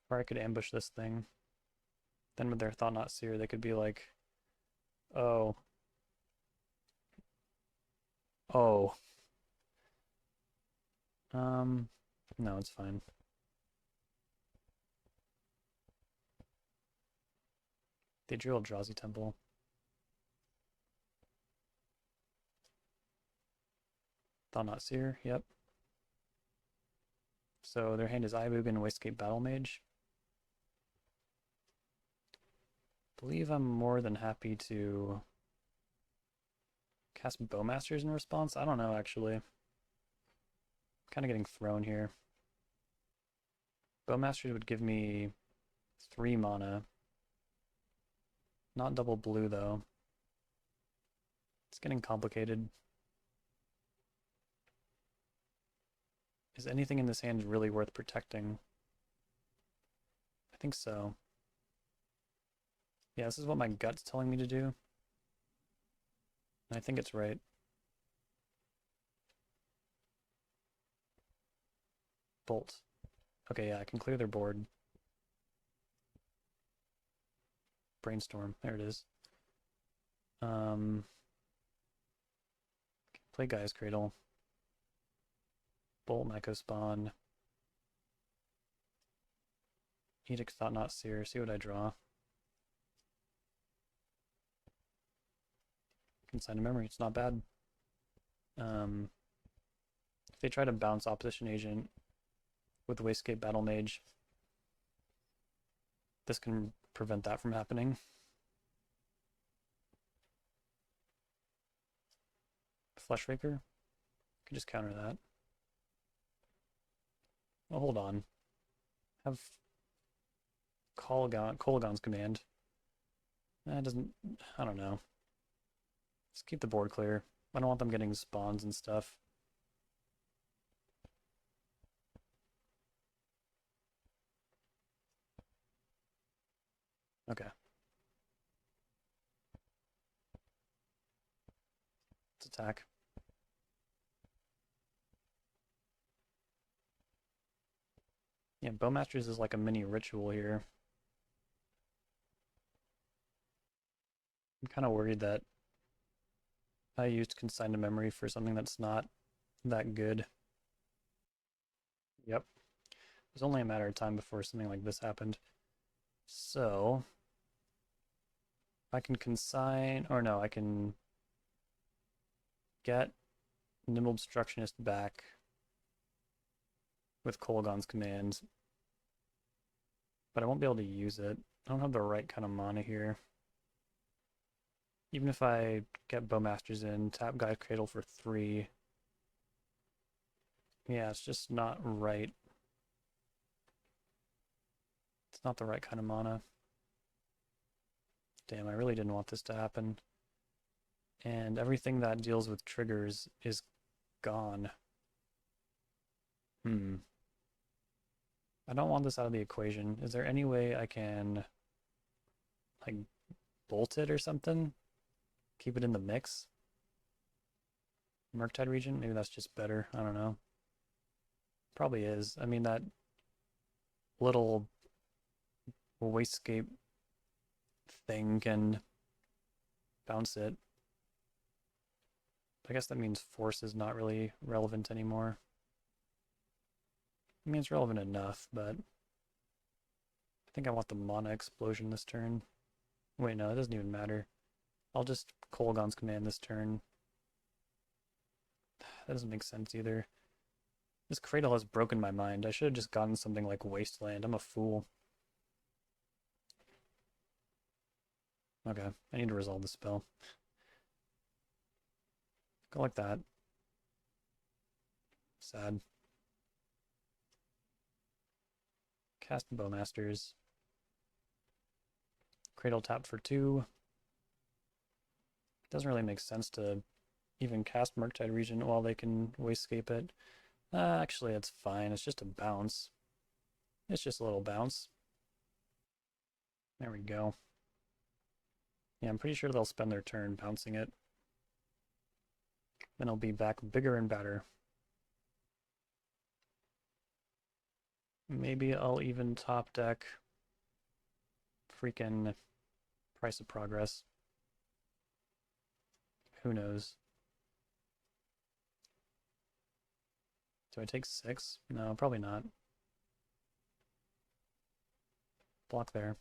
Or I could ambush this thing. Then with their Thought-Knot Seer, they could be like, oh. Oh. No, it's fine. They drew Eldrazi Temple. Thought-Knot Seer, yep. So their hand is Eye of Ugin and Wastecape Battle Mage. I believe I'm more than happy to cast Bowmasters in response. I don't know, actually. I'm kind of getting thrown here. Bowmasters would give me 3 mana. Not double blue, though. It's getting complicated. Is anything in this hand really worth protecting? I think so. Yeah, this is what my gut's telling me to do. And I think it's right. Bolt. Okay, yeah, I can clear their board. Brainstorm. There it is. Play Guy's Cradle. Bolt, Mako Spawn. Edict Thought Not Seer. See what I draw. Consign to Memory. It's not bad. If they try to bounce Opposition Agent with Wastegate Battle Mage, this can prevent that from happening. Fleshraker. Could just counter that. Oh, hold on. Have Kolaghan's Command. That doesn't... I don't know. Just keep the board clear. I don't want them getting spawns and stuff. Okay. Let's attack. Yeah, Bowmasters is like a mini ritual here. I'm kind of worried that I used Consign to Memory for something that's not that good. Yep. It was only a matter of time before something like this happened. So, I can consign, or no, I can get Nimble Obstructionist back with Kolaghan's Command, but I won't be able to use it. I don't have the right kind of mana here. Even if I get Bowmasters in, tap Guy's Cradle for 3. Yeah, it's just not right. It's not the right kind of mana. Damn, I really didn't want this to happen. And everything that deals with triggers is gone. I don't want this out of the equation. Is there any way I can, like, bolt it or something? Keep it in the mix? Murktide Regent? Maybe that's just better. I don't know. Probably is. I mean, that little Wastegate thing can bounce it. I guess that means Force is not really relevant anymore. I mean, it's relevant enough, but I think I want the Mana Explosion this turn. Wait, no, it doesn't even matter. I'll just Kolaghan's Command this turn. That doesn't make sense either. This Cradle has broken my mind. I should have just gotten something like Wasteland. I'm a fool. Okay, I need to resolve the spell. Go like that. Sad. Cast Bowmasters. Cradle tap for 2. Doesn't really make sense to even cast Murktide Regent while they can Wastegate it. Actually, it's fine. It's just a bounce. It's just a little bounce. There we go. Yeah, I'm pretty sure they'll spend their turn bouncing it. Then I'll be back bigger and better. Maybe I'll even top deck freaking Price of Progress. Who knows? Do I take 6? No, probably not. Block there.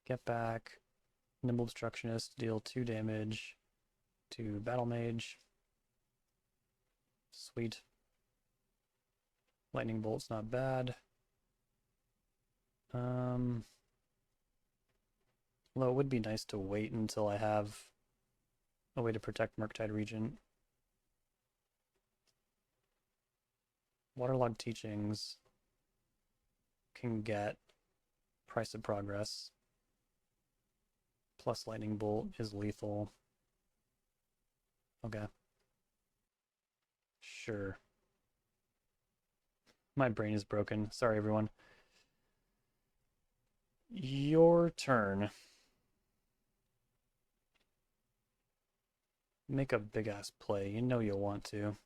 Get back. Nimble Obstructionist, deal 2 damage to Battle Mage. Sweet. Lightning Bolt's not bad. Although it would be nice to wait until I have a way to protect Murktide Regent. Waterlogged Teachings can get Price of Progress. Plus Lightning Bolt is lethal. Okay. Sure. My brain is broken. Sorry, everyone. Your turn. Make a big-ass play. You know you'll want to.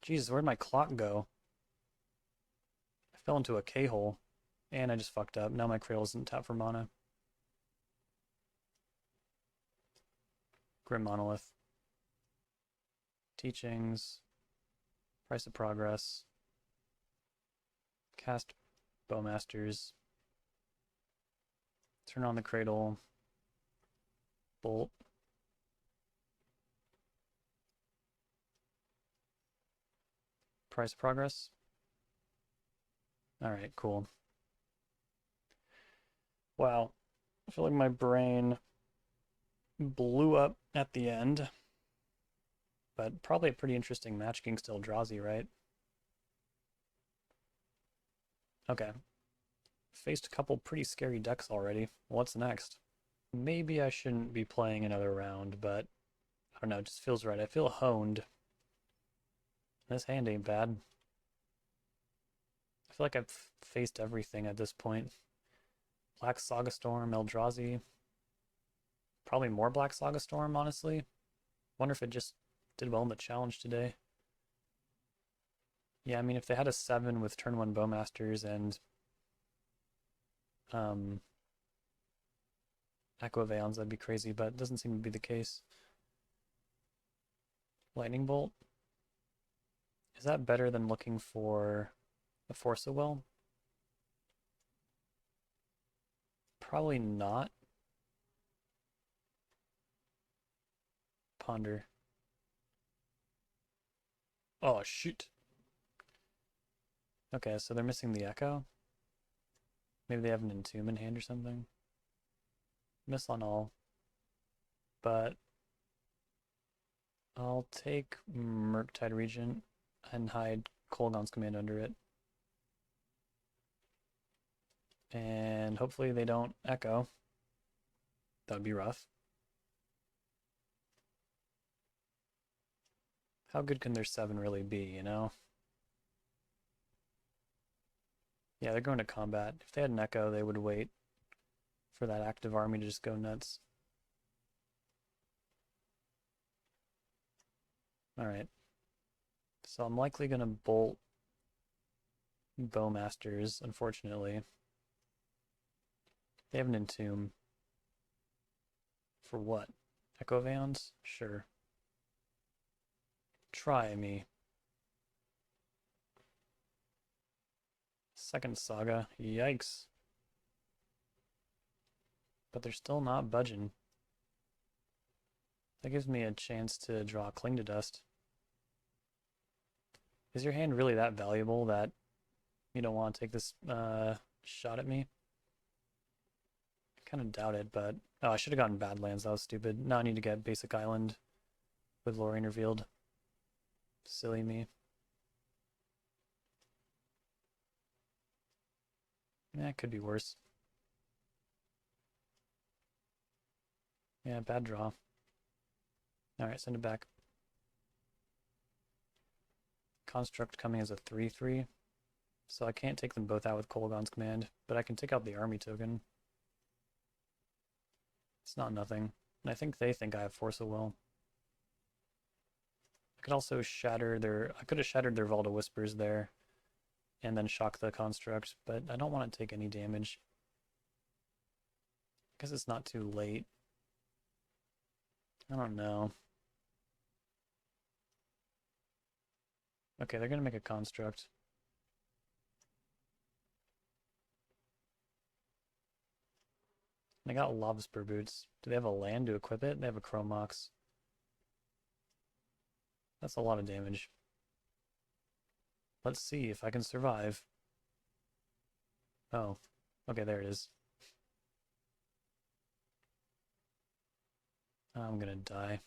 Jesus, where'd my clock go? I fell into a K-hole. And I just fucked up. Now my Cradle isn't tapped for mana. Grim Monolith. Teachings. Price of Progress. Cast Bowmasters. Turn on the Cradle. Bolt. Price of Progress. Alright, cool. Wow. I feel like my brain blew up at the end. But probably a pretty interesting match. King still Eldrazi, right? Okay. Faced a couple pretty scary decks already. What's next? Maybe I shouldn't be playing another round, but I don't know, it just feels right. I feel honed. This hand ain't bad. I feel like I've faced everything at this point. Black Saga Storm, Eldrazi. Probably more Black Saga Storm, honestly. Wonder if it just did well in the challenge today. Yeah, I mean, if they had a 7 with turn 1 Bowmasters and Echo of Aeons, that'd be crazy, but it doesn't seem to be the case. Lightning Bolt. Is that better than looking for a Force of Will? Probably not. Ponder. Oh, shoot. Okay, so they're missing the Echo. Maybe they have an Entomb in hand or something. Miss on all. But I'll take Murktide Regent and hide Kolaghan's Command under it. And hopefully they don't Echo. That would be rough. How good can their 7 really be, you know? Yeah, they're going to combat. If they had an Echo, they would wait for that active army to just go nuts. Alright. So I'm likely going to bolt Bowmasters, unfortunately. They have an Entomb. For what? Echo of Aeons? Sure. Try me. Second Saga. Yikes. But they're still not budging. That gives me a chance to draw Cling to Dust. Is your hand really that valuable that you don't want to take this shot at me? I kind of doubt it, but... Oh, I should have gotten Badlands. That was stupid. Now I need to get Basic Island with Lorraine revealed. Silly me. Yeah, it could be worse. Yeah, bad draw. Alright, send it back. Construct coming as a 3/3. So I can't take them both out with Kolaghan's Command, but I can take out the army token. It's not nothing. And I think they think I have Force of Will. I could also shatter their... I could have shattered their Vault of Whispers there and then shock the construct, but I don't want to take any damage. I guess it's not too late. I don't know. Okay, they're going to make a construct. They got Lobster Boots. Do they have a land to equip it? They have a Chrome Mox. That's a lot of damage. Let's see if I can survive. Oh, okay, there it is. I'm gonna die.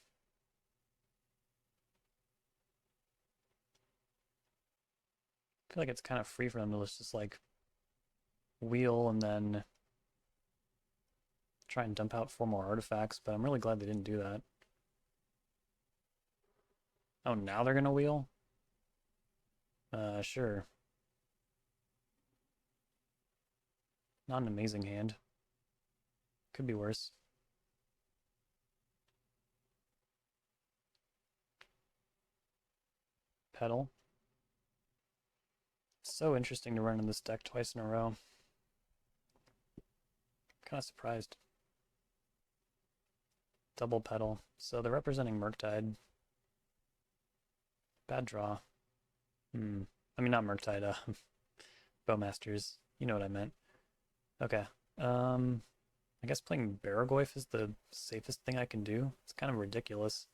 I feel like it's kind of free for them to just like wheel and then try and dump out 4 more artifacts, but I'm really glad they didn't do that. Oh, now they're gonna wheel? Sure. Not an amazing hand. Could be worse. Pedal. It's so interesting to run in this deck twice in a row. Kind of surprised. Double pedal. So they're representing Murktide. Bad draw. I mean, not Murktide, Bowmasters. You know what I meant. Okay. I guess playing Baragoyf is the safest thing I can do. It's kind of ridiculous.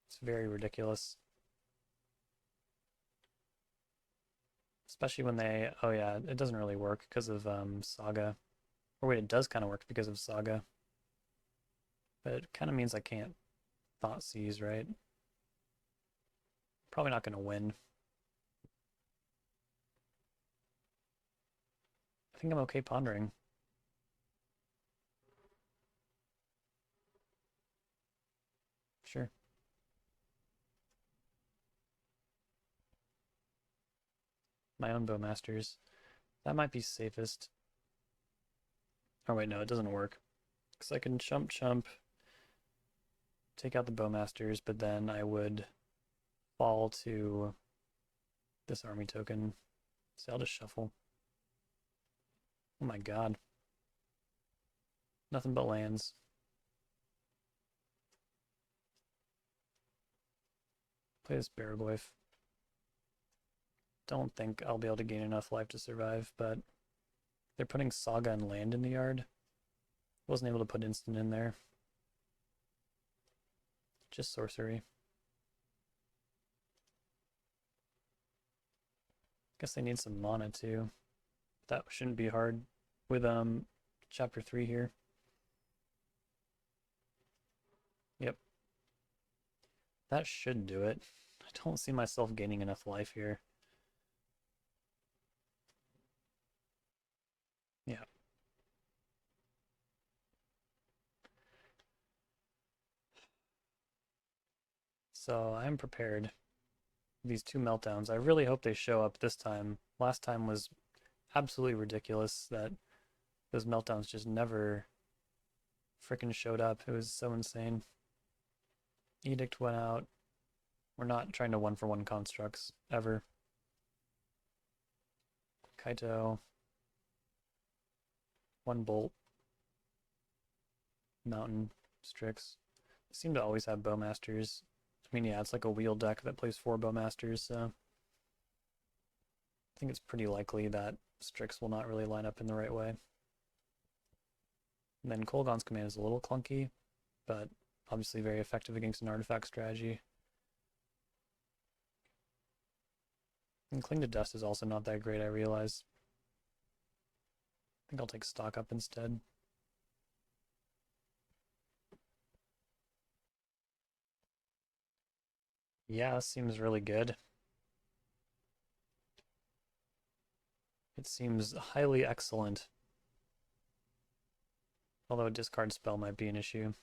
It's very ridiculous. Especially when they... Oh yeah, it doesn't really work because of Saga. Or wait, it does kind of work because of Saga. But it kind of means I can't Thought Seize, right? Probably not going to win. I think I'm okay pondering. Sure. My own Bowmasters. That might be safest. Oh wait, no, it doesn't work. Because I can chump, take out the Bowmasters, but then I would fall to this army token. So I'll just shuffle. Oh my god. Nothing but lands. Play this Baragoyf. Don't think I'll be able to gain enough life to survive, but they're putting Saga and land in the yard. Wasn't able to put instant in there. Just sorcery. Guess they need some mana too. That shouldn't be hard with chapter 3 here. Yep. That should do it. I don't see myself gaining enough life here. Yeah. So I'm prepared. These two meltdowns. I really hope they show up this time. Last time was absolutely ridiculous that those meltdowns just never frickin' showed up. It was so insane. Edict went out. We're not trying to one-for-one constructs, ever. Kaito. One bolt. Mountain. Strix. They seem to always have Bowmasters. I mean, yeah, it's like a wheel deck that plays 4 Bowmasters, so I think it's pretty likely that Strix will not really line up in the right way. And then Kolaghan's Command is a little clunky, but obviously very effective against an artifact strategy. And Cling to Dust is also not that great, I realize. I think I'll take Stock Up instead. Yeah, seems really good. It seems highly excellent. Although a discard spell might be an issue.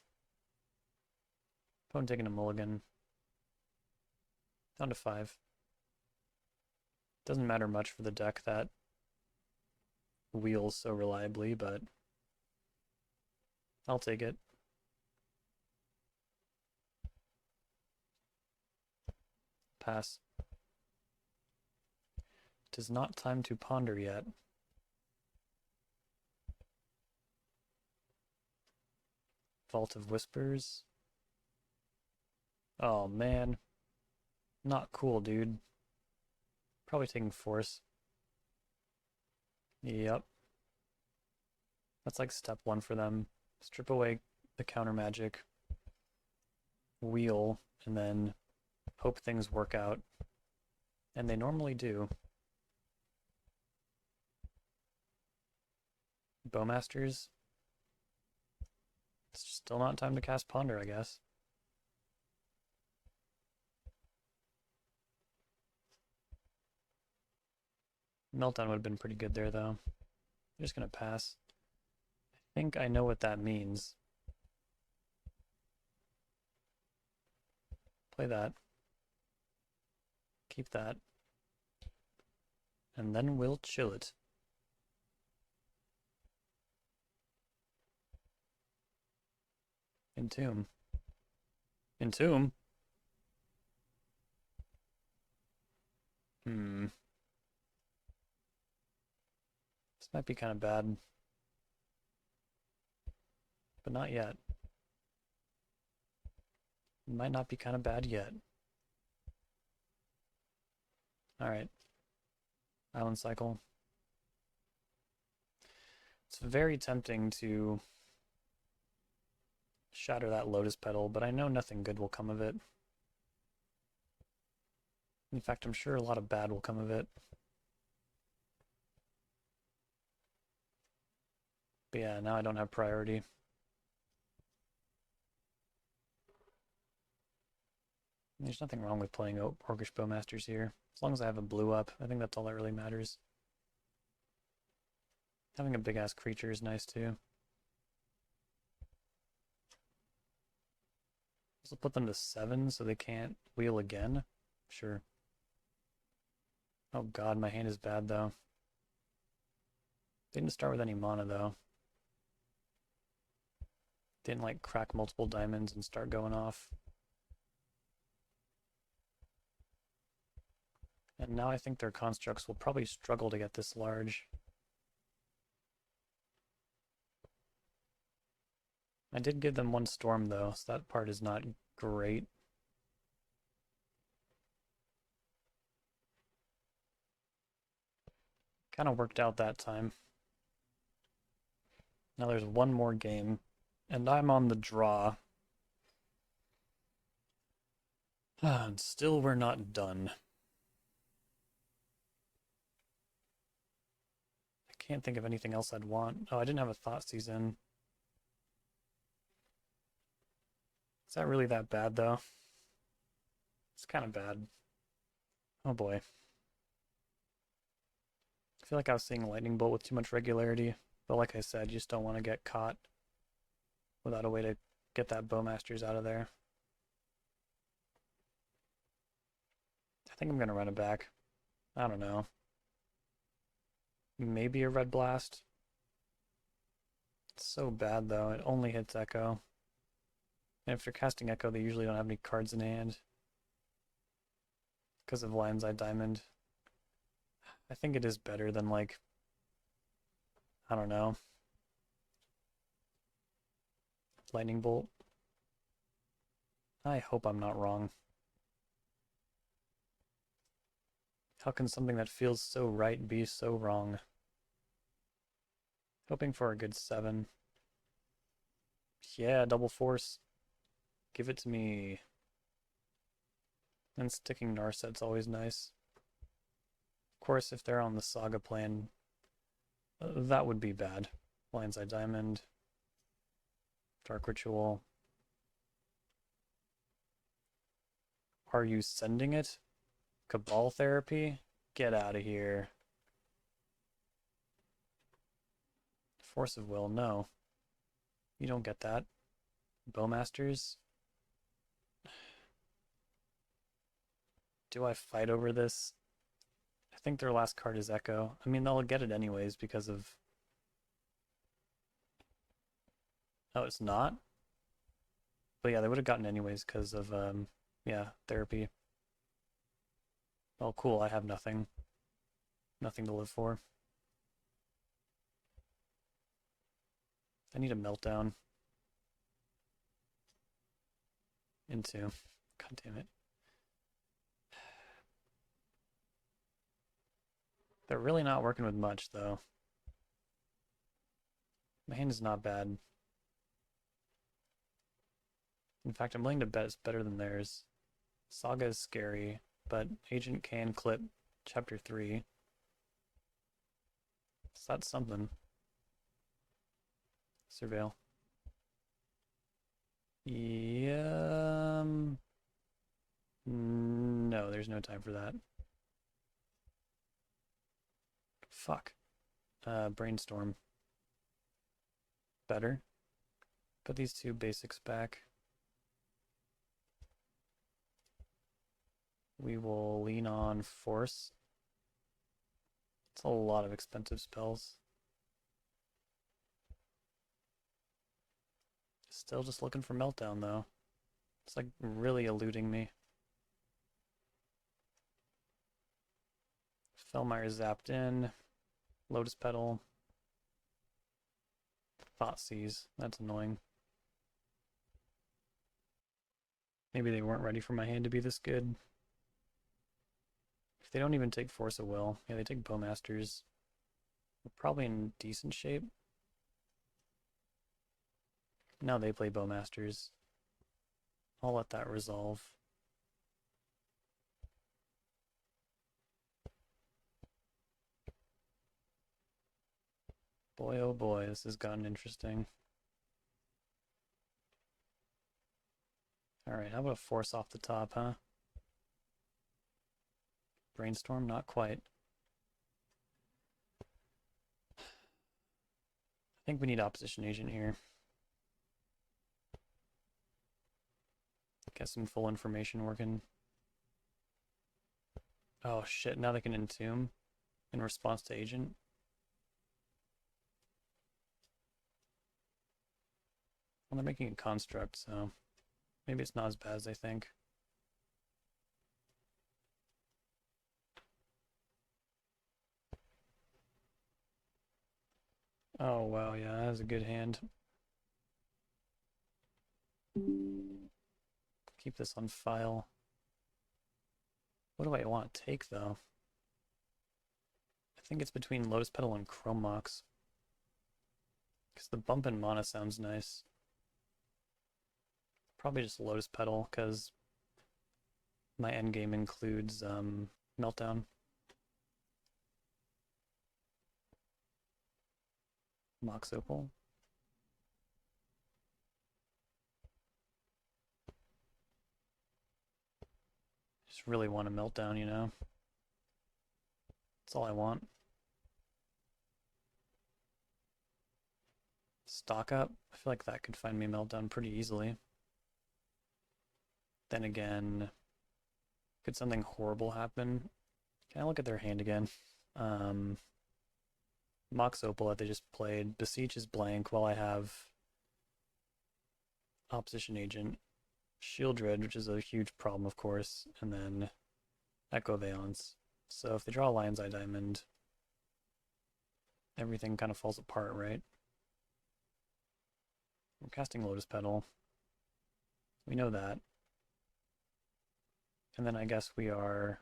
Opponent taking a mulligan. Down to 5. Doesn't matter much for the deck that wheels so reliably, but I'll take it. Pass. It is not time to ponder yet. Vault of Whispers. Oh man. Not cool, dude. Probably taking Force. Yep. That's like step 1 for them. Strip away the counter magic. Wheel, and then hope things work out. And they normally do. Bowmasters. It's still not time to cast Ponder, I guess. Meltdown would have been pretty good there, though. I'm just going to pass. I think I know what that means. Play that. Keep that. And then we'll chill it. Entomb. Entomb? This might be kind of bad. But not yet. It might not be kind of bad yet. Alright. Island cycle. It's very tempting to shatter that lotus petal, but I know nothing good will come of it. In fact, I'm sure a lot of bad will come of it. But yeah, now I don't have priority. There's nothing wrong with playing Orcish Bowmasters here. As long as I have a blue up, I think that's all that really matters. Having a big-ass creature is nice too. So put them to 7 so they can't wheel again? Sure. Oh god, my hand is bad though. Didn't start with any mana though. Didn't like crack multiple diamonds and start going off. And now I think their constructs will probably struggle to get this large. I did give them 1 storm though, so that part is not great. Kind of worked out that time. Now there's 1 more game, and I'm on the draw. And still we're not done. I can't think of anything else I'd want. Oh, I didn't have a Thoughtseize in. Is that really that bad, though? It's kind of bad. Oh boy. I feel like I was seeing Lightning Bolt with too much regularity, but like I said, you just don't want to get caught without a way to get that Bowmasters out of there. I think I'm going to run it back. I don't know. Maybe a Red Blast. It's so bad, though. It only hits Echo. And if you're casting Echo, they usually don't have any cards in hand. Because of Lion's Eye Diamond. I think it is better than, like, I don't know. Lightning Bolt. I hope I'm not wrong. How can something that feels so right be so wrong? Hoping for a good 7. Yeah, double force. Give it to me. And sticking Narset's always nice. Of course, if they're on the Saga plan, that would be bad. Lion's Eye Diamond. Dark Ritual. Are you sending it? Cabal Therapy? Get out of here. Force of Will, no. You don't get that. Bowmasters? Do I fight over this? I think their last card is Echo. I mean, they'll get it anyways because of... Oh, it's not? But yeah, they would have gotten anyways because of, yeah, therapy. Oh, cool, I have nothing. Nothing to live for. I need a meltdown. Into. God damn it. They're really not working with much, though. My hand is not bad. In fact, I'm willing to bet it's better than theirs. Saga is scary, but Agent can clip Chapter 3. So that's something. Surveil. Yeah. No, there's no time for that. Fuck. Brainstorm. Better. Put these 2 basics back. We will lean on Force. It's a lot of expensive spells. Still just looking for Meltdown, though. It's like really eluding me. Felmire zapped in. Lotus Petal. Thoughtseize. That's annoying. Maybe they weren't ready for my hand to be this good. If they don't even take Force of Will, yeah, they take Bowmasters. We're probably in decent shape. Now they play Bowmasters. I'll let that resolve. Boy, oh boy, this has gotten interesting. Alright, how about a Force off the top, huh? Brainstorm? Not quite. I think we need Opposition Agent here. Get some full information working. Oh shit, now they can Entomb in response to Agent. Well, they're making a construct, so maybe it's not as bad as I think. Oh wow, yeah, that was a good hand. Keep this on file. What do I want to take, though? I think it's between Lotus Petal and Chrome Mox. Because the bump in mana sounds nice. Probably just Lotus Petal, because my endgame includes Meltdown. Mox Opal. Just really want a Meltdown, you know? That's all I want. Stock up. I feel like that could find me Meltdown pretty easily. Then again, could something horrible happen? Can I look at their hand again? Mox Opal that they just played. Beseech is blank while I have Opposition Agent. Shieldred, which is a huge problem, of course, and then Echo Valence. So if they draw Lion's Eye Diamond, everything kind of falls apart, right? We're casting Lotus Petal. We know that. And then I guess we are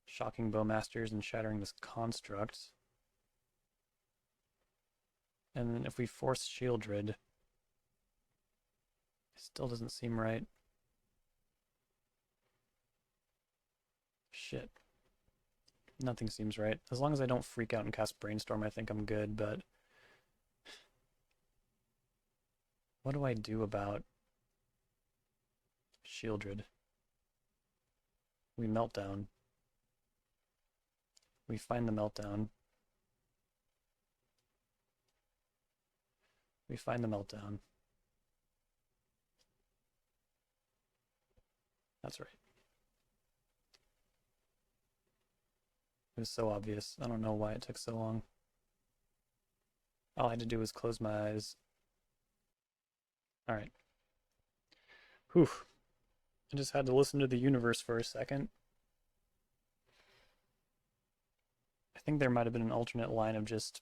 shocking Bowmasters and shattering this construct. And then if we force Shieldred, it still doesn't seem right. Shit. Nothing seems right. As long as I don't freak out and cast Brainstorm, I think I'm good, but what do I do about Shieldred? We Meltdown. We find the Meltdown. We find the Meltdown. That's right. It was so obvious. I don't know why it took so long. All I had to do was close my eyes. Alright. Whew. I just had to listen to the universe for a second. I think there might have been an alternate line of just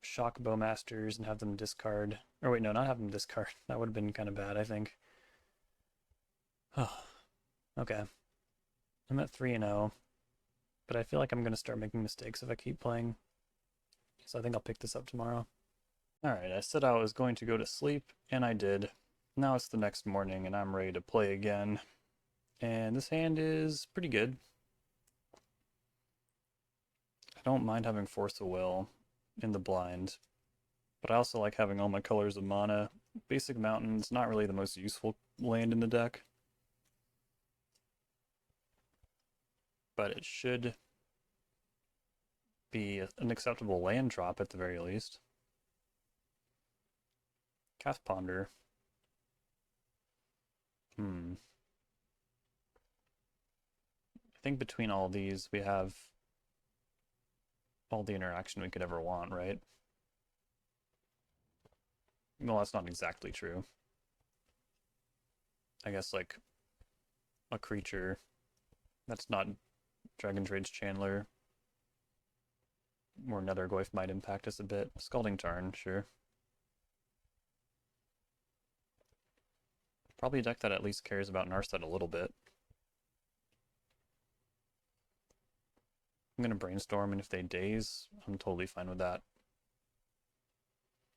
shock Bowmasters and have them discard. Or wait, no, not have them discard. That would have been kind of bad, I think. Oh, okay. I'm at 3-0, but I feel like I'm going to start making mistakes if I keep playing. So I think I'll pick this up tomorrow. Alright, I said I was going to go to sleep, and I did. Now it's the next morning, and I'm ready to play again. And this hand is pretty good. I don't mind having Force of Will in the blind, but I also like having all my colors of mana. Basic Mountain's not really the most useful land in the deck, but it should be an acceptable land drop at the very least. Cast Ponder. I think between all these, we have all the interaction we could ever want, right? Well, that's not exactly true. I guess, like, a creature that's not Dragon Trade's Chandler or Nethergoyf might impact us a bit. Scalding Tarn, sure. Probably a deck that at least cares about Narset a little bit. I'm gonna brainstorm, and if they daze, I'm totally fine with that.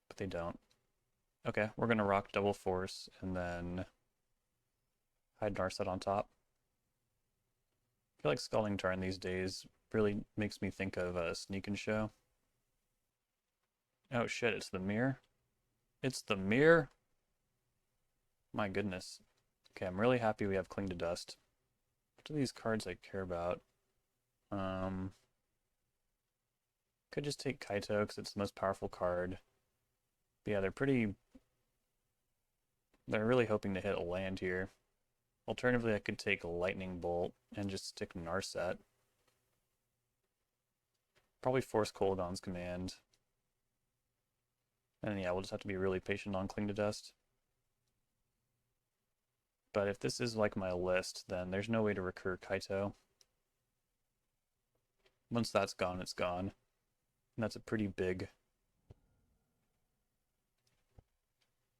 But they don't. Okay, we're gonna rock Double Force, and then hide Narset on top. I feel like Scalding Tarn these days really makes me think of a Sneak and Show. Oh shit, it's the mirror? It's the mirror? My goodness. Okay, I'm really happy we have Cling to Dust. What are these cards I care about? Could just take Kaito because it's the most powerful card. But yeah, they're really hoping to hit a land here. Alternatively, I could take Lightning Bolt and just stick Narset. Probably force Kolaghan's Command. And yeah, we'll just have to be really patient on Cling to Dust. But if this is like my list, then there's no way to recur Kaito. Once that's gone, it's gone. And that's a pretty big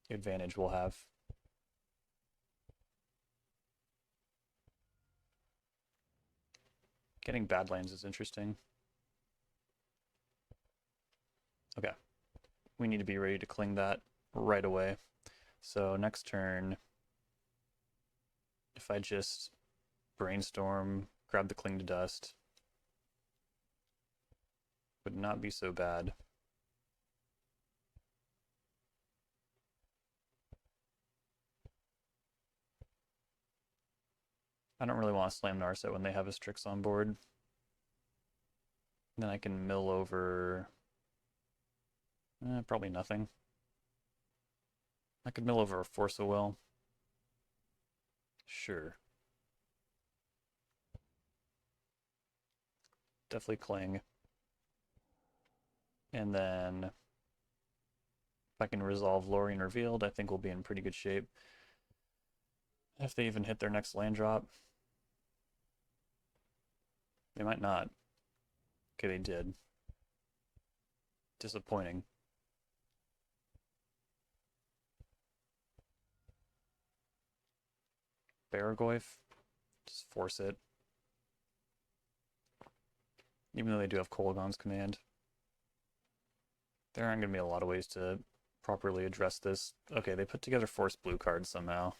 advantage we'll have. Getting Badlands is interesting. Okay. We need to be ready to cling that right away. So next turn, if I just brainstorm, grab the Cling to Dust, would not be so bad. I don't really want to slam Narset when they have a Strix on board. Then I can mill over... probably nothing. I could mill over a Force of Will. Sure. Definitely Cling. And then if I can resolve Lorien Revealed, I think we'll be in pretty good shape. If they even hit their next land drop. They might not. Okay, they did. Disappointing. Barragoyf. Just force it. Even though they do have Kolaghan's Command. There aren't going to be a lot of ways to properly address this. Okay, they put together force blue cards somehow.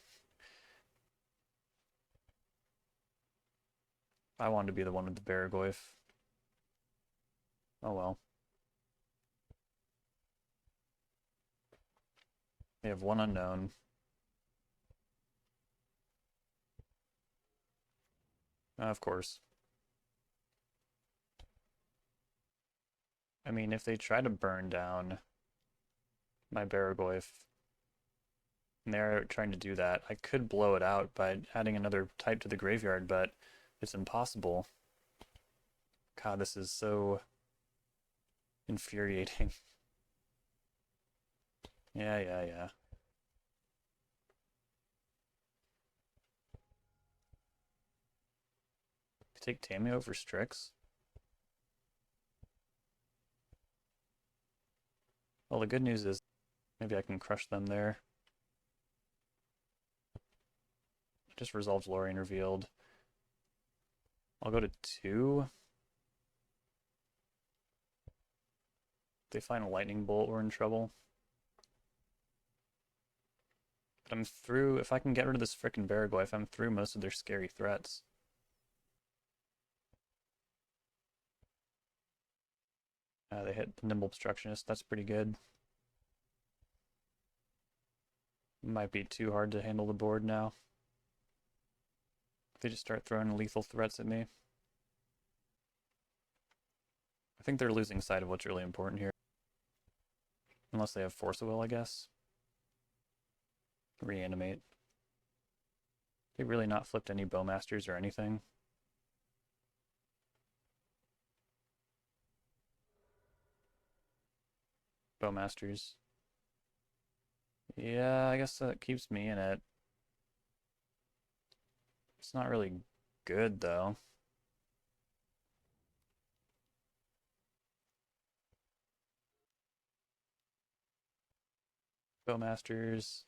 I wanted to be the one with the Barragoyf. Oh well. They have one unknown. Of course. I mean, if they try to burn down my Barragoyf, and they're trying to do that, I could blow it out by adding another type to the graveyard, but it's impossible. God, this is so infuriating. Yeah. Take Tammy over Strix? Well, the good news is maybe I can crush them there. Just resolves Lorien Revealed. I'll go to 2. If they find a Lightning Bolt, we're in trouble. But I'm through, if I can get rid of this frickin' Barragoyf, I'm through most of their scary threats. They hit the Nimble Obstructionist, that's pretty good. Might be too hard to handle the board now. If they just start throwing lethal threats at me. I think they're losing sight of what's really important here. Unless they have Force of Will, I guess. Reanimate. They've really not flipped any Bowmasters or anything. Bowmasters. Yeah, I guess that keeps me in it. It's not really good, though. Bowmasters.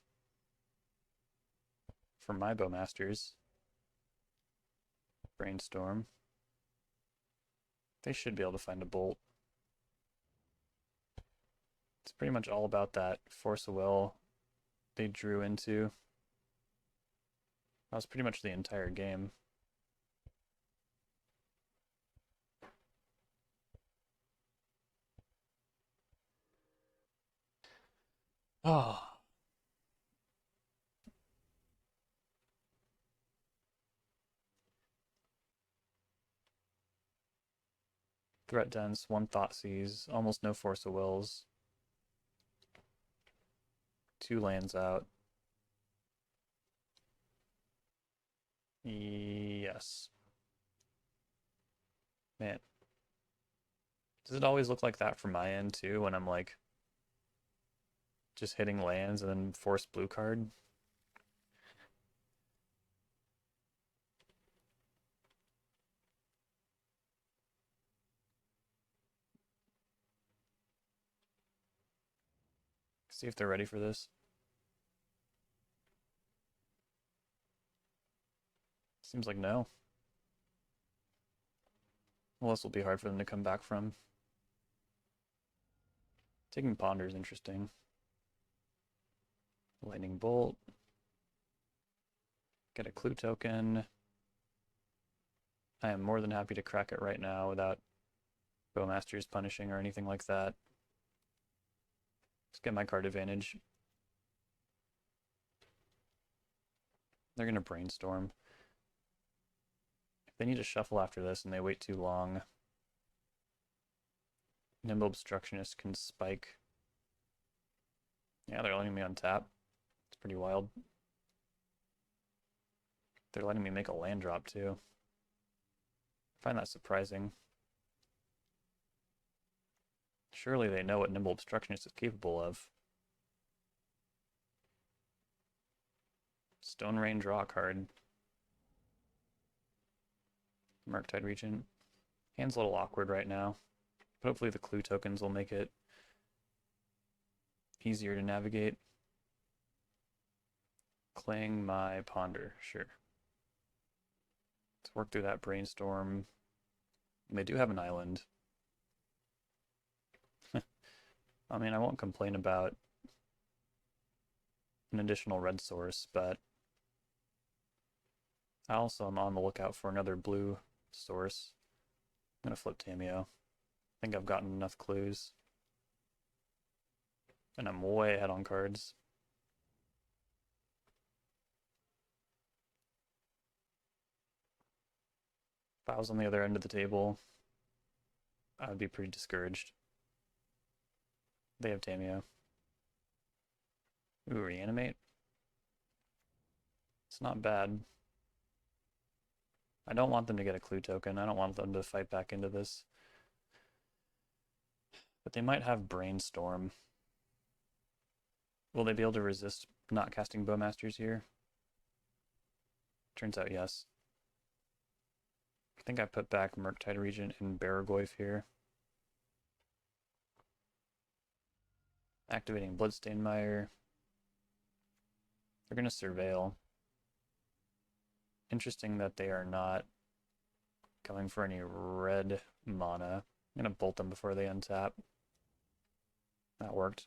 For my Bowmasters. Brainstorm. They should be able to find a bolt. It's pretty much all about that force of will they drew into. That was pretty much the entire game. Oh. Threat dense, one Thoughtseize, almost no force of wills. 2 lands out. Yes. Man. Does it always look like that from my end too when I'm like just hitting lands and then force blue card? See if they're ready for this. Seems like no. Well, this will be hard for them to come back from. Taking Ponder is interesting. Lightning Bolt. Get a clue token. I am more than happy to crack it right now without Bowmasters punishing or anything like that. Let's get my card advantage. They're going to Brainstorm. If they need to shuffle after this and they wait too long, Nimble Obstructionist can spike. Yeah, they're letting me untap. It's pretty wild. They're letting me make a land drop too. I find that surprising. Surely they know what Nimble Obstructionist is capable of. Stone Rain, draw a card. Murktide Regent. Hand's a little awkward right now, but hopefully the clue tokens will make it easier to navigate. Clang my Ponder, sure. Let's work through that Brainstorm. They do have an island. I mean, I won't complain about an additional red source, but I also am on the lookout for another blue source. I'm going to flip Tameo. I think I've gotten enough clues. And I'm way ahead on cards. If I was on the other end of the table, I would be pretty discouraged. They have Tameo. Ooh, Reanimate. It's not bad. I don't want them to get a clue token. I don't want them to fight back into this. But they might have Brainstorm. Will they be able to resist not casting Bowmasters here? Turns out yes. I think I put back Murktide Regent and Barragoyf here. Activating Bloodstained Mire. They're going to Surveil. Interesting that they are not going for any red mana. I'm going to bolt them before they untap. That worked.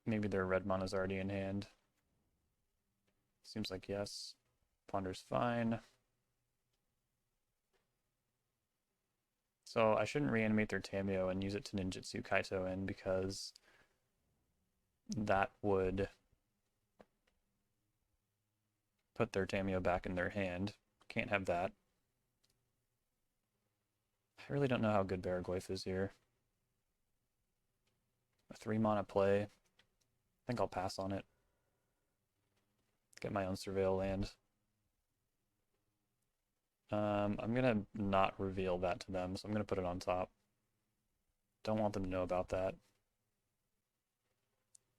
Maybe their red mana's already in hand. Seems like yes. Ponder's fine. So I shouldn't reanimate their Tameo and use it to ninjutsu Kaito in because that would put their Tameo back in their hand. Can't have that. I really don't know how good Barragoyf is here. A 3 mana play. I think I'll pass on it. Get my own Surveil land. I'm gonna not reveal that to them, so I'm gonna put it on top. Don't want them to know about that.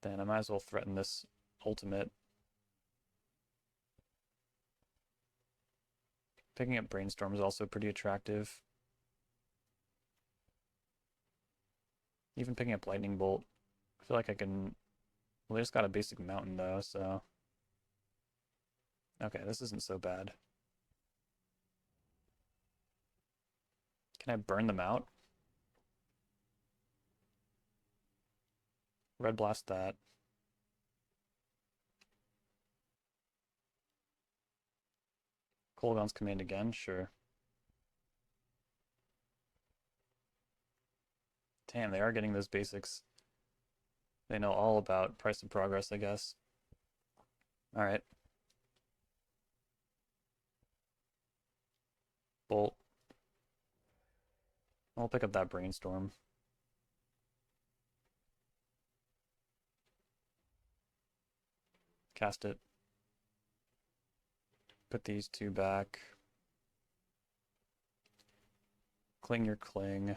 Then I might as well threaten this ultimate. Picking up Brainstorm is also pretty attractive. Even picking up Lightning Bolt. I feel like I can... Well, they just got a basic mountain though, so... Okay, this isn't so bad. Can I burn them out? Red Blast that. Kolaghan's Command again, sure. Damn, they are getting those basics. They know all about price of progress, I guess. Alright. Bolt. I'll pick up that Brainstorm. Cast it. Put these two back. Cling your cling.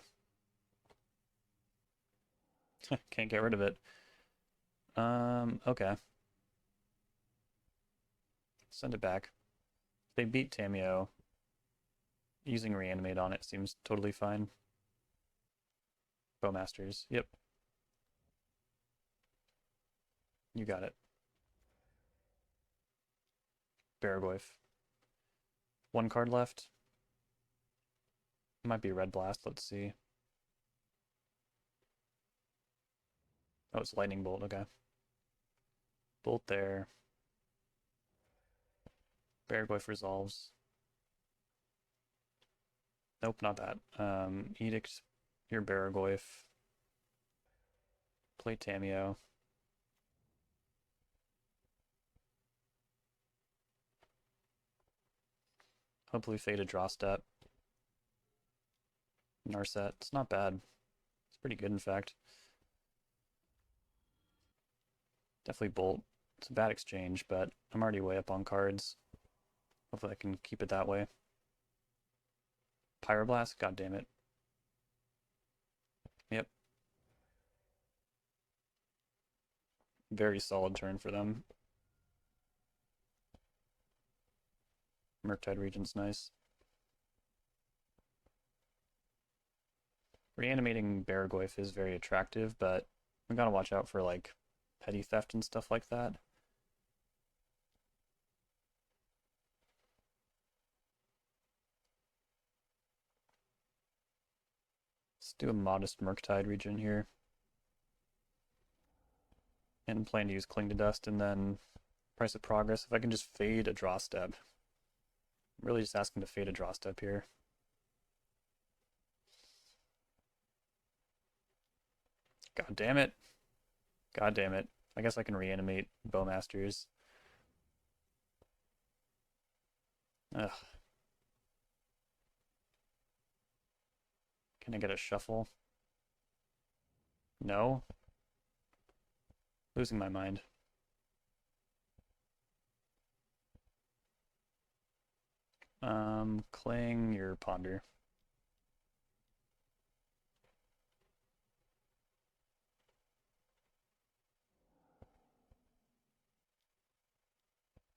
Can't get rid of it. Okay. Send it back. They beat Tamiyo. Using Reanimate on it seems totally fine. Bowmasters, yep. You got it. Baraglyph. One card left. Might be Red Blast, let's see. Oh, it's Lightning Bolt, okay. Bolt there. Baraglyph resolves. Nope, not that. Edict your Baraglyph. Play Tamiyo. Hopefully fade a draw step. Narset. It's not bad. It's pretty good, in fact. Definitely Bolt. It's a bad exchange, but I'm already way up on cards. Hopefully I can keep it that way. Pyroblast? God damn it. Yep. Very solid turn for them. Murktide Regent's nice. Reanimating Baraglyph is very attractive, but we gotta watch out for like petty theft and stuff like that. Let's do a modest Murktide Regent here. And plan to use Cling to Dust and then Price of Progress. If I can just fade a draw step. I'm really just asking to fade a draw step here. God damn it. God damn it. I guess I can reanimate Bowmasters. Ugh. Can I get a shuffle? No? Losing my mind. Cling your Ponder.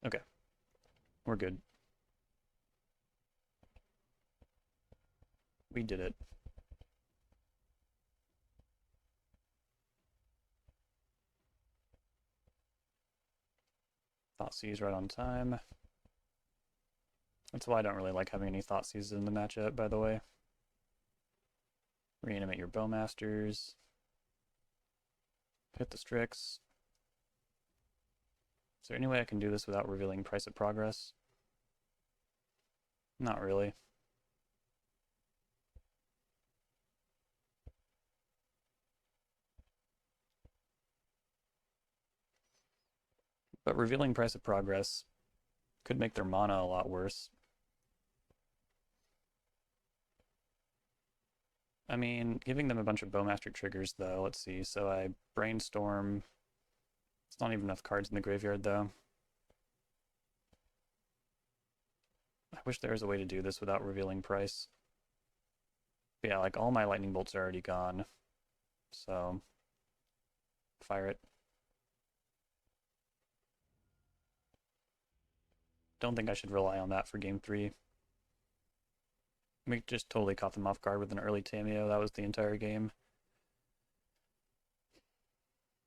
Okay. We're good. We did it. Thoughtseize right on time. That's why I don't really like having any Thoughtseizes in the matchup, by the way. Reanimate your Bowmasters. Hit the Strix. Is there any way I can do this without revealing Price of Progress? Not really. But revealing Price of Progress could make their mana a lot worse. I mean, giving them a bunch of Bowmaster triggers, though. Let's see. So I Brainstorm. It's not even enough cards in the graveyard, though. I wish there was a way to do this without revealing price. But yeah, like all my Lightning Bolts are already gone. So, fire it. Don't think I should rely on that for game 3. We just totally caught them off guard with an early Tameo. That was the entire game.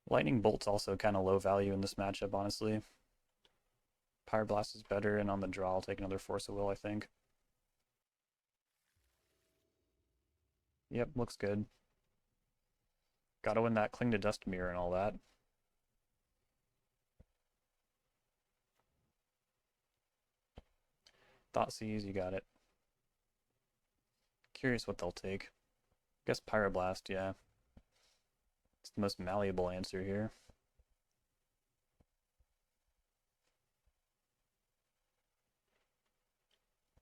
Lightning Bolt's also kind of low value in this matchup, honestly. Pyroblast is better, and on the draw, I'll take another Force of Will, I think. Yep, looks good. Gotta win that Cling to Dust Mirror and all that. Thoughtseize, you got it. Curious what they'll take. Guess Pyroblast, yeah. It's the most malleable answer here.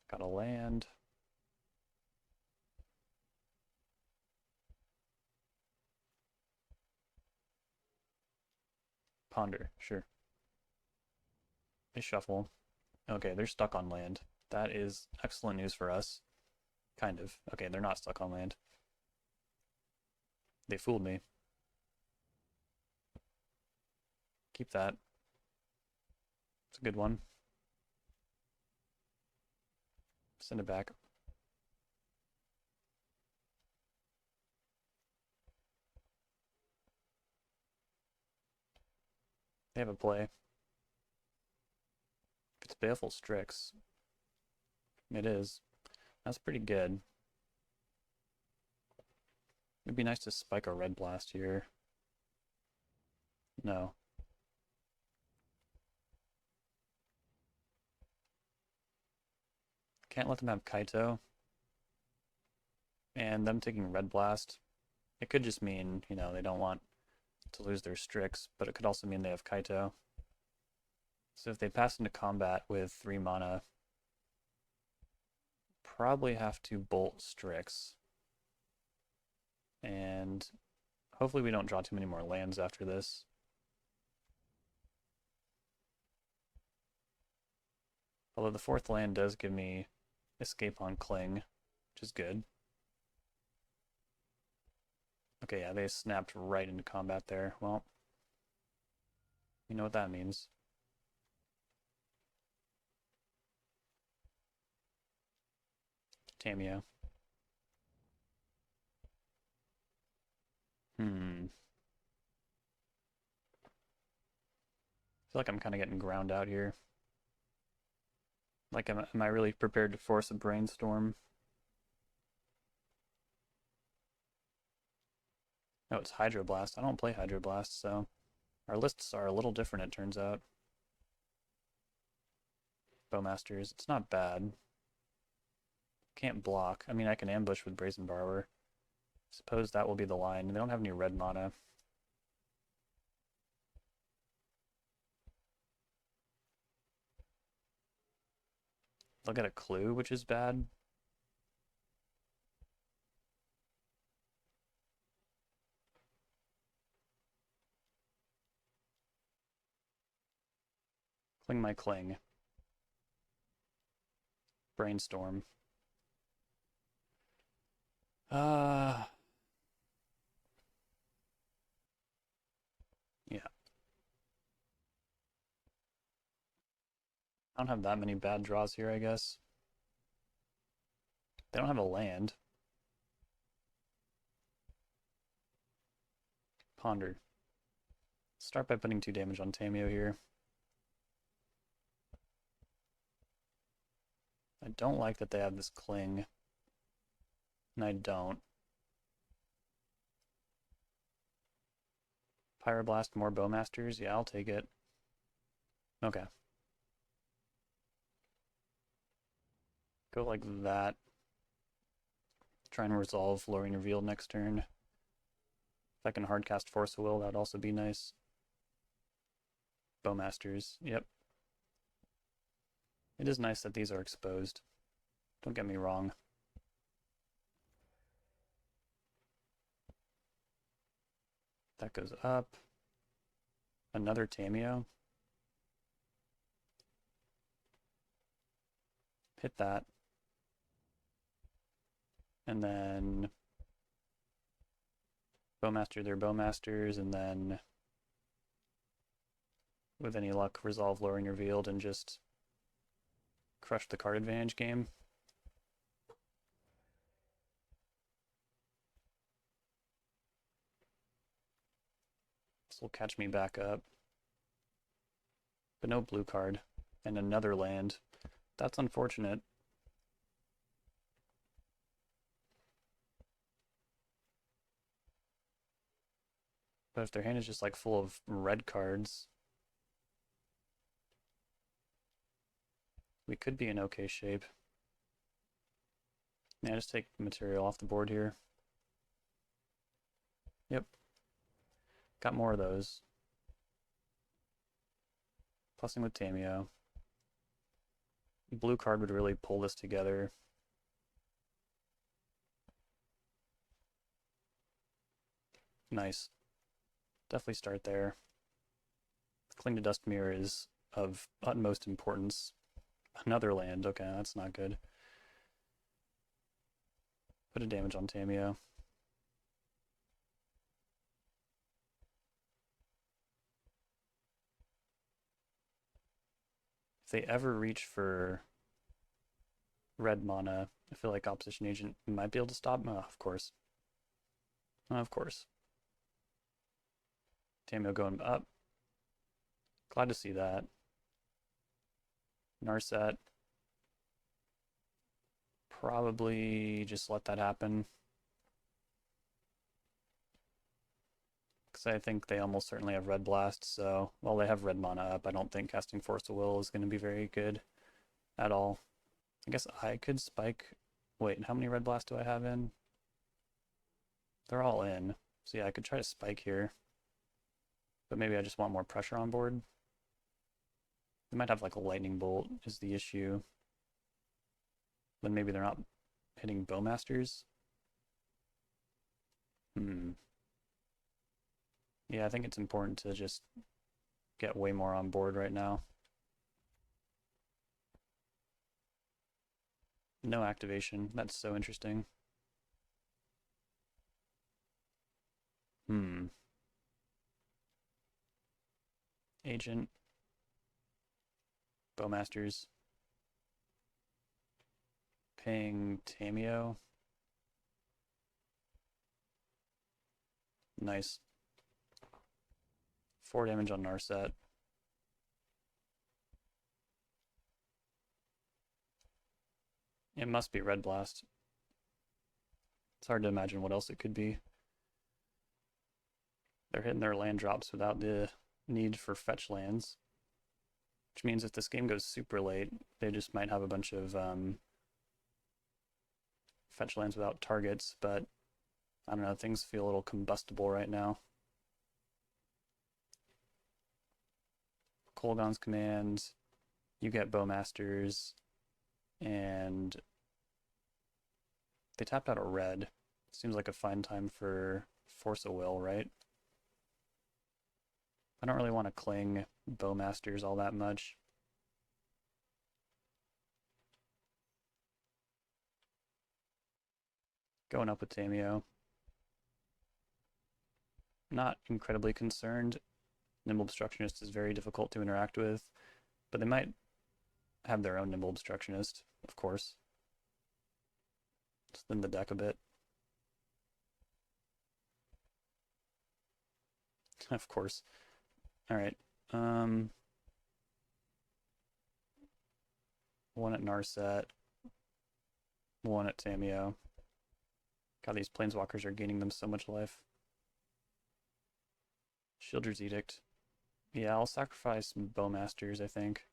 Got a land. Ponder, sure. They shuffle. Okay, they're stuck on land. That is excellent news for us. Kind of. Okay, they're not stuck on land. They fooled me. Keep that. It's a good one. Send it back. They have a play. If it's Baleful Strix, it is. That's pretty good. It'd be nice to spike a Red Blast here. No. Can't let them have Kaito. And them taking Red Blast, it could just mean, you know, they don't want to lose their Strix, but it could also mean they have Kaito. So if they pass into combat with 3 mana, probably have to bolt Strix. And hopefully we don't draw too many more lands after this. Although the 4th land does give me escape on Cling, which is good. Okay, yeah, they snapped right into combat there. Well, you know what that means. Tameo. I feel like I'm kind of getting ground out here. Like, am I really prepared to force a brainstorm? No, it's Hydroblast. I don't play Hydroblast, so our lists are a little different, it turns out. Bowmasters, it's not bad. Can't block. I mean, I can ambush with Brazen Borrower. Suppose that will be the line. They don't have any red mana. They'll get a clue, which is bad. Cling my Cling. Brainstorm. Yeah. I don't have that many bad draws here, I guess. They don't have a land. Ponder. Start by putting 2 damage on Tameo here. I don't like that they have this Cling. And I don't. Pyroblast, more Bowmasters? Yeah, I'll take it. Okay. Go like that. Try and resolve Lorien Revealed next turn. If I can hardcast Force of Will, that'd also be nice. Bowmasters, yep. It is nice that these are exposed. Don't get me wrong. That goes up. Another Tameo. Hit that. And then Bowmaster their Bowmasters, and then with any luck resolve Lowering Revealed and just crush the card advantage game. This will catch me back up. But no blue card. And another land. That's unfortunate. But if their hand is just like full of red cards, we could be in okay shape. Yeah, just take material off the board here. Yep. Got more of those. Plussing with Tamiyo. Blue card would really pull this together. Nice. Definitely start there. Cling to Dust Mirror is of utmost importance. Another land. Okay, that's not good. Put a damage on Tamiyo. If they ever reach for red mana, I feel like Opposition Agent might be able to stop. Oh, of course. Of course. Tamiyo going up. Glad to see that. Narset. Probably just let that happen. Because I think they almost certainly have Red Blast, so while they have red mana up, I don't think casting Force of Will is going to be very good at all. I guess I could spike. Wait, how many Red Blast do I have in? They're all in. So yeah, I could try to spike here. But maybe I just want more pressure on board. They might have like a Lightning Bolt is the issue. Then maybe they're not hitting Bowmasters. Yeah, I think it's important to just get way more on board right now. No activation. That's so interesting. Agent. Bowmasters. Paying Tamiyo. Nice. 4 damage on Narset. It must be Red Blast. It's hard to imagine what else it could be. They're hitting their land drops without the need for fetch lands. Which means if this game goes super late, they just might have a bunch of fetch lands without targets, but I don't know, things feel a little combustible right now. Kolaghan's Command, you get Bowmasters, and they tapped out a red. Seems like a fine time for Force of Will, right? I don't really want to cling Bowmasters all that much. Going up with Tamiyo. Not incredibly concerned. Nimble Obstructionist is very difficult to interact with, but they might have their own Nimble Obstructionist, of course. Just thin the deck a bit. Of course. Alright. One at Narset. One at Tamiyo. God, these Planeswalkers are gaining them so much life. Shieldred's Edict. Yeah, I'll sacrifice Bowmasters, I think.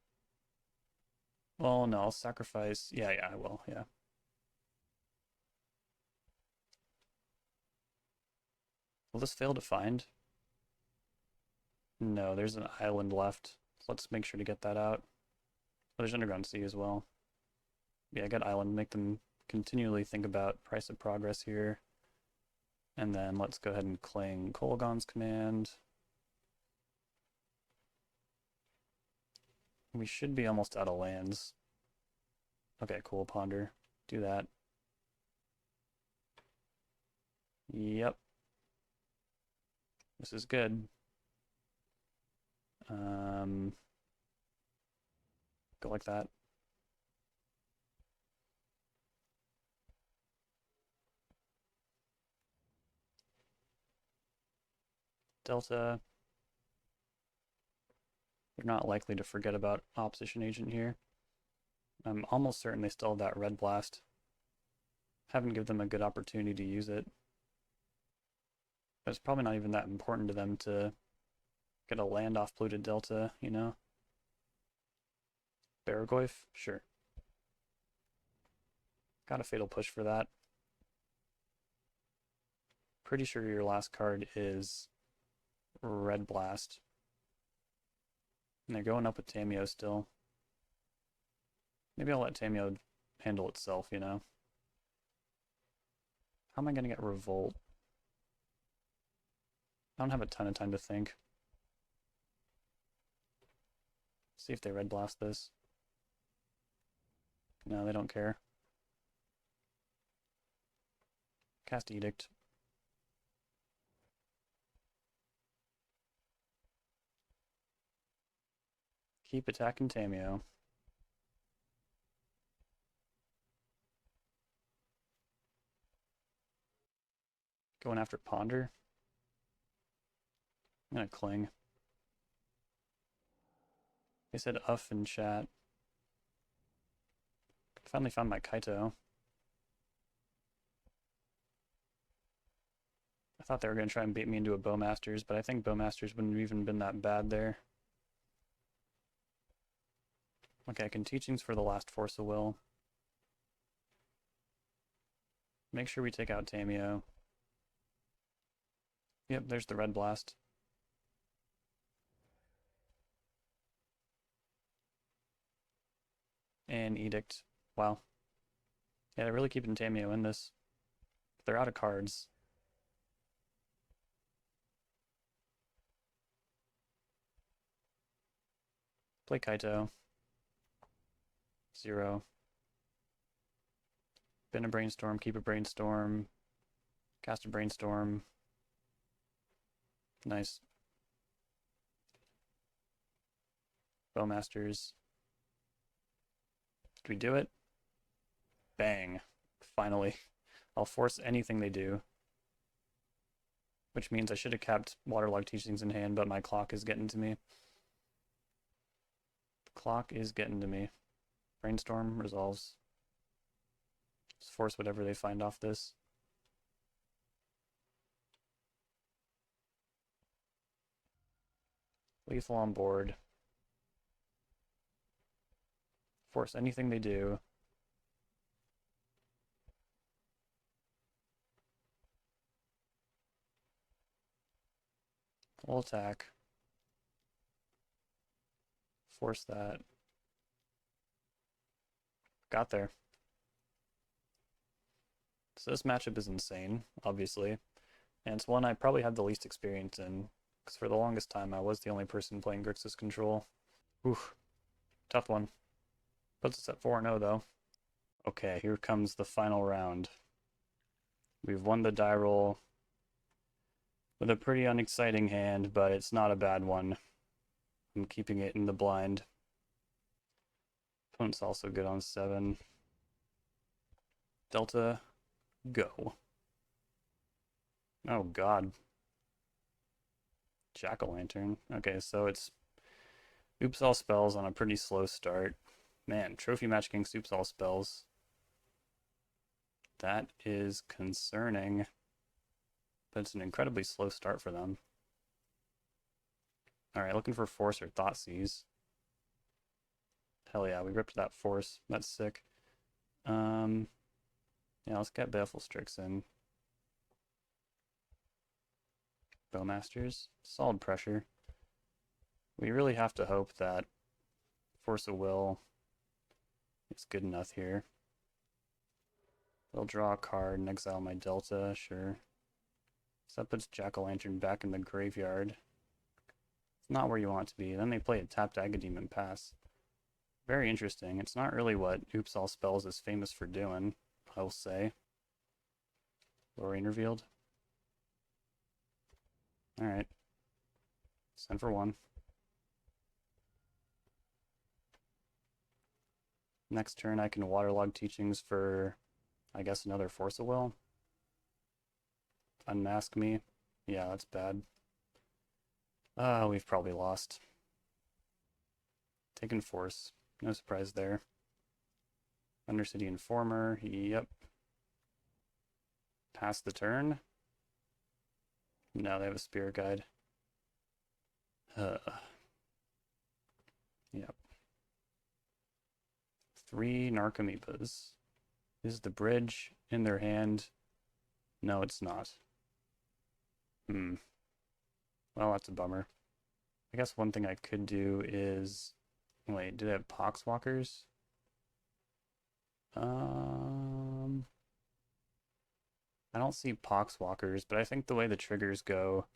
Well, no, I'll sacrifice... Yeah, I will, yeah. Will this fail to find? No, there's an island left. So let's make sure to get that out. Oh, there's Underground Sea as well. Yeah, get island. Make them continually think about Price of Progress here. And then let's go ahead and cling Kolaghan's Command. We should be almost out of lands. Okay, cool, Ponder. Do that. Yep. This is good. Go like that. Delta. They're not likely to forget about Opposition Agent here. I'm almost certain they still have that Red Blast. Haven't given them a good opportunity to use it. But it's probably not even that important to them to get a land off polluted Delta, you know? Baragoyf? Sure. Got a Fatal Push for that. Pretty sure your last card is Red Blast. And they're going up with Tamiyo still. Maybe I'll let Tamiyo handle itself, you know? How am I going to get Revolt? I don't have a ton of time to think. See if they Red Blast this. No, they don't care. Cast Edict. Keep attacking Tamiyo. Going after Ponder. I'm gonna cling. They said uff in chat. Finally found my Kaito. I thought they were gonna try and bait me into a Bowmasters, but I think Bowmasters wouldn't have even been that bad there. Okay, I can Teachings for the last Force of Will. Make sure we take out Tamiyo. Yep, there's the Red Blast. And Edict. Wow. Yeah, they're really keeping Tamiyo in this. They're out of cards. Play Kaito. 0. Spin a Brainstorm, keep a Brainstorm. Cast a Brainstorm. Nice. Bowmasters. Did we do it? Bang. Finally. I'll force anything they do. Which means I should have kept Waterlogged Teachings in hand, but my clock is getting to me. The clock is getting to me. Brainstorm resolves. Just force whatever they find off this. Lethal on board. Force anything they do. Full attack. Force that. Got there. So this matchup is insane, obviously. And it's one I probably have the least experience in, because for the longest time I was the only person playing Grixis Control. Oof. Tough one. Puts us at 4-0 though. Okay, here comes the final round. We've won the die roll with a pretty unexciting hand, but it's not a bad one. I'm keeping it in the blind. Opponent's also good on 7. Delta, go. Oh god. Jack-o'-lantern. Okay, so it's oops all spells on a pretty slow start. Man, trophy match against oops all spells. That is concerning. But it's an incredibly slow start for them. Alright, looking for Force or Thoughtseize. Hell yeah, we ripped that Force. That's sick. Yeah, let's get Baleful Strix in. Bowmasters. Solid pressure. We really have to hope that Force of Will is good enough here. They'll draw a card and exile my Delta, sure. So that puts Jack-o'-lantern back in the graveyard. It's not where you want it to be. Then they play a tapped Agademon pass. Very interesting. It's not really what Oops All Spells is famous for doing, I'll say. Lorraine revealed. Alright. Send for one. Next turn I can waterlog teachings for, I guess, another Force of Will. Unmask me. Yeah, that's bad. We've probably lost. Taken Force. No surprise there. Undercity Informer. Yep. Pass the turn. No, they have a Spirit Guide. Yep. 3 Narcomoebas. Is the bridge in their hand? No, it's not. Well, that's a bummer. I guess one thing I could do is... Wait, do they have Poxwalkers? I don't see Poxwalkers, but I think the way the triggers go,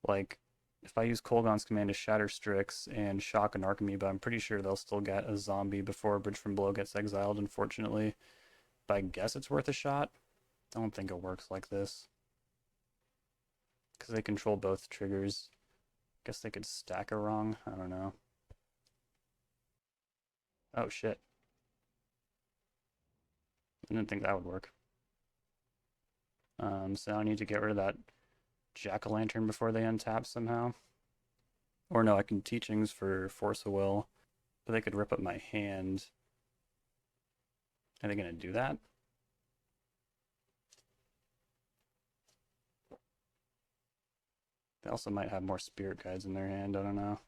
like, if I use Kolgon's command to shatter Strix and shock an Archimedes, I'm pretty sure they'll still get a zombie before Bridge from Below gets exiled, unfortunately. But I guess it's worth a shot. I don't think it works like this. Because they control both triggers. Guess they could stack a wrong. I don't know. Oh shit. I didn't think that would work. So I need to get rid of that Jack-o'-lantern before they untap somehow. Or no, I can teachings for Force of Will, but they could rip up my hand. Are they gonna do that? They also might have more Spirit Guides in their hand, I don't know.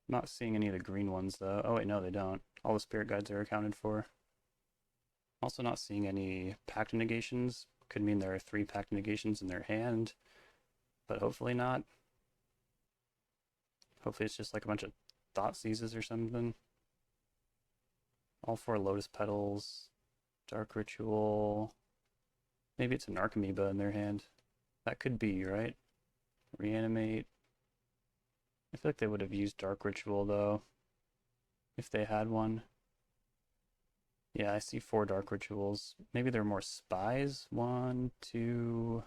I'm not seeing any of the green ones though. Oh wait, no they don't. All the Spirit Guides are accounted for. Also not seeing any Pact Negations. Could mean there are 3 Pact Negations in their hand, but hopefully not. Hopefully it's just like a bunch of Thought Seizes or something. All 4 Lotus Petals, Dark Ritual. Maybe it's an Archimedes in their hand. That could be, right? Reanimate. I feel like they would have used Dark Ritual though, if they had one. Yeah, I see 4 Dark Rituals. Maybe there are more spies. 1, 2,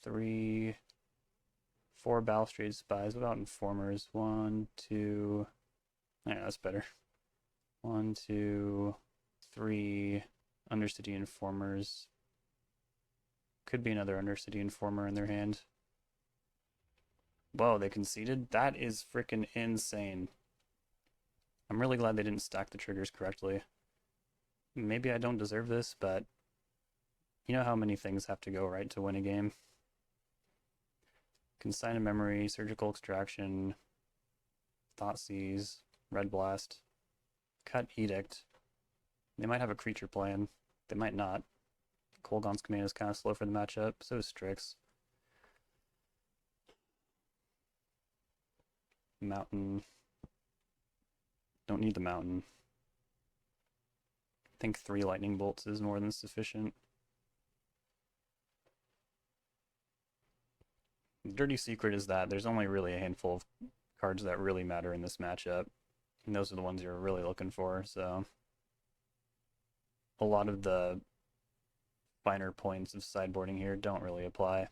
3, 4 Balustrade Spies. What about Informers? 1, 2... Yeah, that's better. 1, 2, 3 Undercity Informers. Could be another Undercity Informer in their hand. Whoa, they conceded? That is freaking insane. I'm really glad they didn't stack the triggers correctly. Maybe I don't deserve this, but you know how many things have to go right to win a game. Consign a memory, surgical extraction, Thoughtseize, Red Blast, cut Edict. They might have a creature plan. They might not. Kolgon's command is kind of slow for the matchup, so is Strix. Mountain. Don't need the mountain. I think 3 lightning bolts is more than sufficient. The dirty secret is that there's only really a handful of cards that really matter in this matchup, and those are the ones you're really looking for, so a lot of the finer points of sideboarding here don't really apply.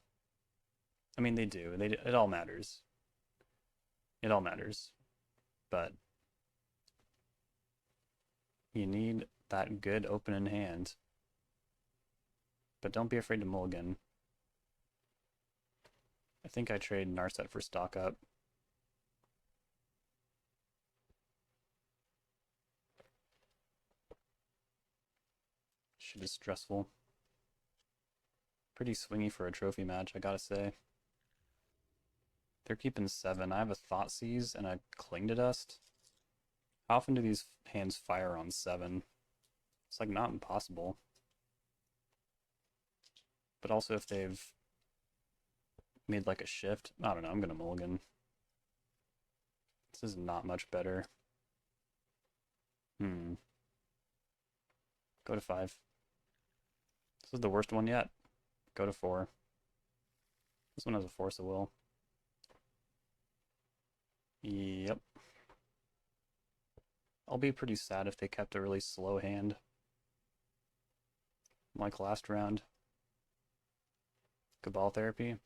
I mean, they do. It all matters. It all matters. But you need that good open in hand. But don't be afraid to mulligan. I think I trade Narset for stock up. Shit is stressful. Pretty swingy for a trophy match, I gotta say. They're keeping 7. I have a Thoughtseize and a Cling to Dust. How often do these hands fire on 7? It's like not impossible. But also if they've made like a shift, I don't know, I'm gonna mulligan. This is not much better. Go to 5. This is the worst one yet. Go to 4. This one has a Force of Will. Yep. I'll be pretty sad if they kept a really slow hand. Like last round. Cabal Therapy.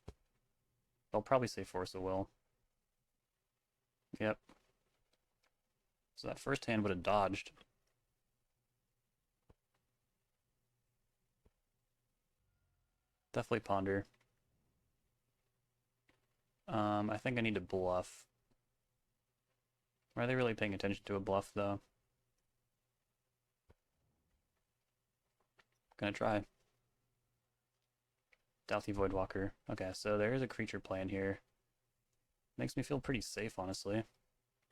They'll probably say Force of Will. Yep. So that first hand would have dodged. Definitely Ponder. I think I need to bluff. Are they really paying attention to a bluff, though? Gonna try. Douthie Voidwalker. Okay, so there is a creature plan here. Makes me feel pretty safe, honestly.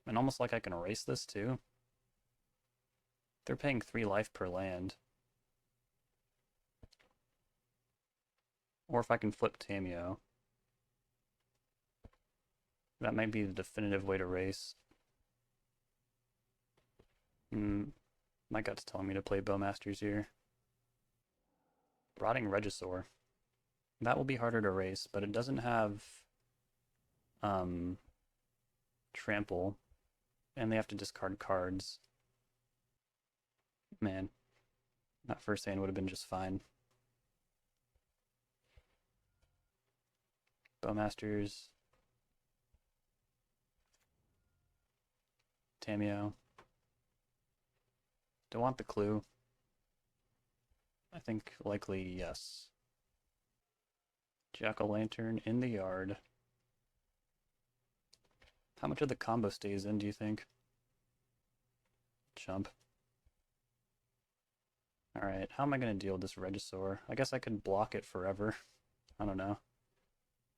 And almost like I can erase this, too. They're paying 3 life per land. Or if I can flip Tameo. That might be the definitive way to race. My gut's telling me to play Bowmasters here. Rotting Regisaur. That will be harder to race, but it doesn't have trample, and they have to discard cards. Man, that first hand would have been just fine. Bowmasters. Tameo. Do I want the clue? I think likely yes. Jack-o'-lantern in the yard. How much of the combo stays in, do you think? Chump. Alright, how am I going to deal with this Regisaur? I guess I could block it forever. I don't know.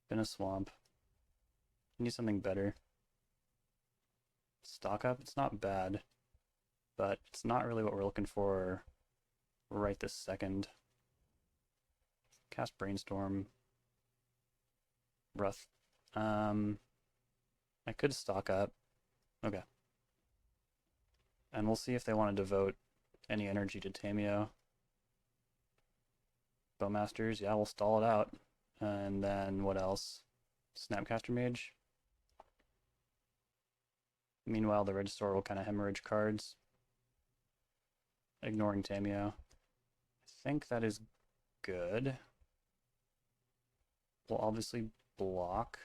Been a swamp. I need something better. Stock up? It's not bad. But it's not really what we're looking for right this second. Cast Brainstorm. Breath. I could stock up. Okay. And we'll see if they want to devote any energy to Tameo. Bowmasters, yeah, we'll stall it out. And then what else? Snapcaster Mage. Meanwhile, the Regisaur will kind of hemorrhage cards. Ignoring Tameo. I think that is good. We'll obviously block.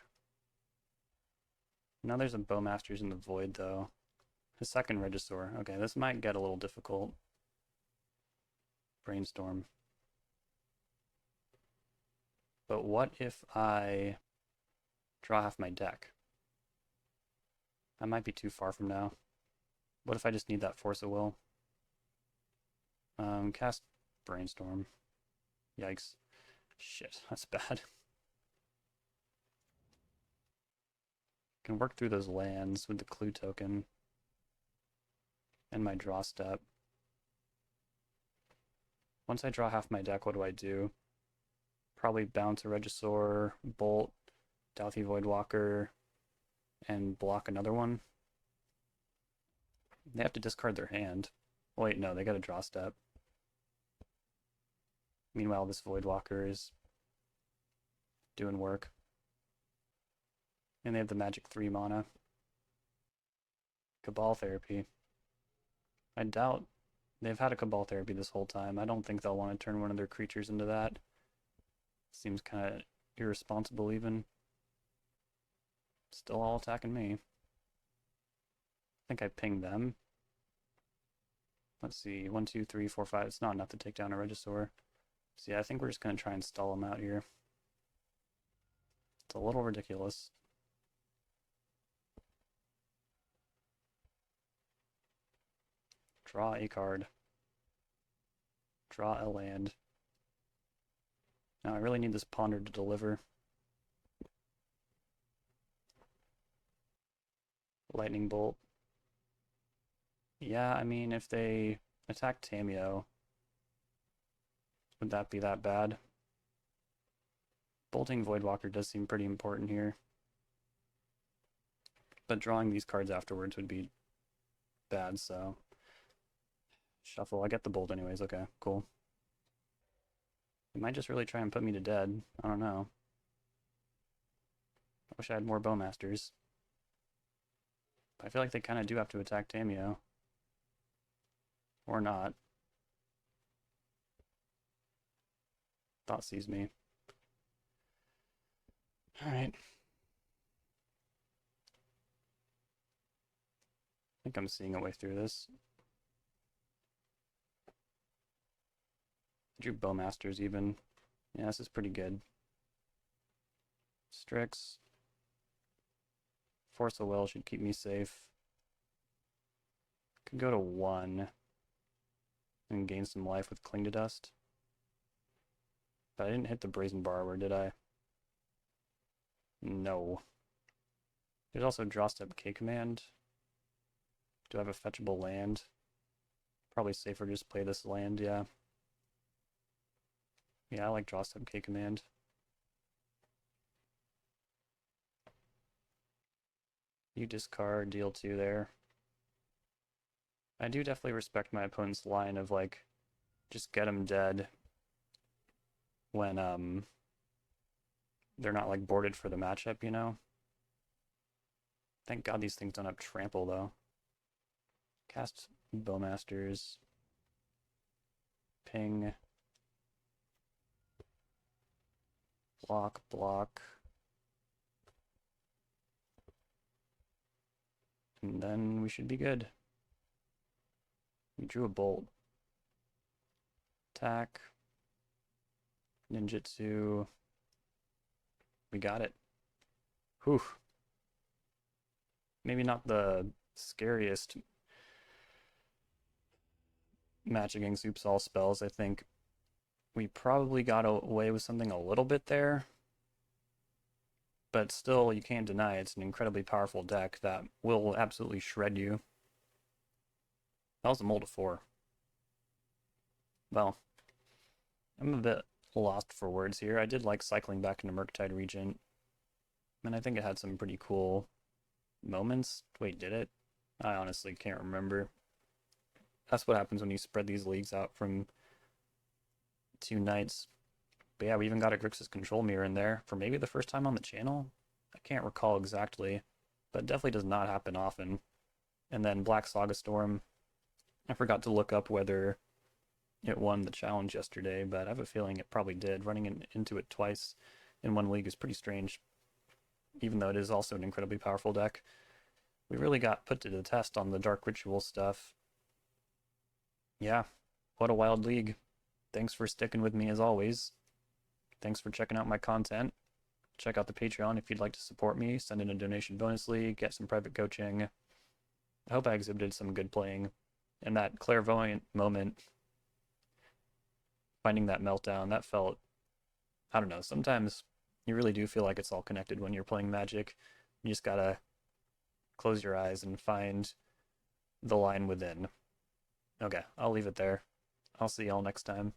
Now there's a Bowmasters in the void, though. His second Regisaur. Okay, this might get a little difficult. Brainstorm. But what if I draw half my deck? That might be too far from now. What if I just need that Force of Will? Cast Brainstorm. Yikes. Shit, that's bad. Can work through those lands with the clue token and my draw step. Once I draw half my deck, what do I do? Probably bounce a Regisaur, Bolt, Douthie Voidwalker, and block another one. They have to discard their hand. Wait, no, they got a draw step. Meanwhile, this Voidwalker is doing work. And they have the magic 3 mana. Cabal Therapy. I doubt they've had a Cabal Therapy this whole time. I don't think they'll want to turn one of their creatures into that. Seems kind of irresponsible even. Still all attacking me. I think I pinged them. Let's see, 1, 2, 3, 4, 5. It's not enough to take down a Regisaur. So yeah, I think we're just going to try and stall them out here. It's a little ridiculous. Draw a card. Draw a land. Now I really need this Ponder to deliver. Lightning Bolt. Yeah, I mean, if they attack Tameo, would that be that bad? Bolting Voidwalker does seem pretty important here. But drawing these cards afterwards would be bad, so... Shuffle. I get the Bolt anyways. Okay, cool. They might just really try and put me to dead. I don't know. I wish I had more Bowmasters. But I feel like they kind of do have to attack Tameo. Or not. Thought sees me. Alright. think I'm seeing a way through this. I drew Bowmasters even. Yeah, this is pretty good. Strix. Force of Will should keep me safe. Could go to 1 and gain some life with Cling to Dust. But I didn't hit the Brazen Borrower, did I? No. There's also Draw Step K Command. Do I have a fetchable land? Probably safer just play this land, yeah. Yeah, I like Draw Step K Command. You discard, deal 2 there. I do definitely respect my opponent's line of like, just get him dead when they're not like boarded for the matchup, you know? Thank God these things don't have trample though. Cast Bowmasters. Ping. Block, block. And then we should be good. We drew a bolt. Attack. Ninjutsu. We got it. Whew. Maybe not the scariest match against Oops All spells. I think we probably got away with something a little bit there. But still, you can't deny it's an incredibly powerful deck that will absolutely shred you. That was a mold of 4. Well, I'm a bit lost for words here. I did like cycling back into Murktide Regent, and I think it had some pretty cool moments. Wait, did it? I honestly can't remember. That's what happens when you spread these leagues out from 2 nights. But yeah, we even got a Grixis Control mirror in there for maybe the first time on the channel. I can't recall exactly, but it definitely does not happen often. And then Black Saga Storm. I forgot to look up whether it won the challenge yesterday, but I have a feeling it probably did. Running into it twice in one league is pretty strange, even though it is also an incredibly powerful deck. We really got put to the test on the Dark Ritual stuff. Yeah, what a wild league. Thanks for sticking with me as always. Thanks for checking out my content. Check out the Patreon if you'd like to support me. Send in a donation bonus league, get some private coaching. I hope I exhibited some good playing. And that clairvoyant moment, finding that meltdown, that felt, I don't know, sometimes you really do feel like it's all connected when you're playing Magic. You just gotta close your eyes and find the line within. Okay, I'll leave it there. I'll see y'all next time.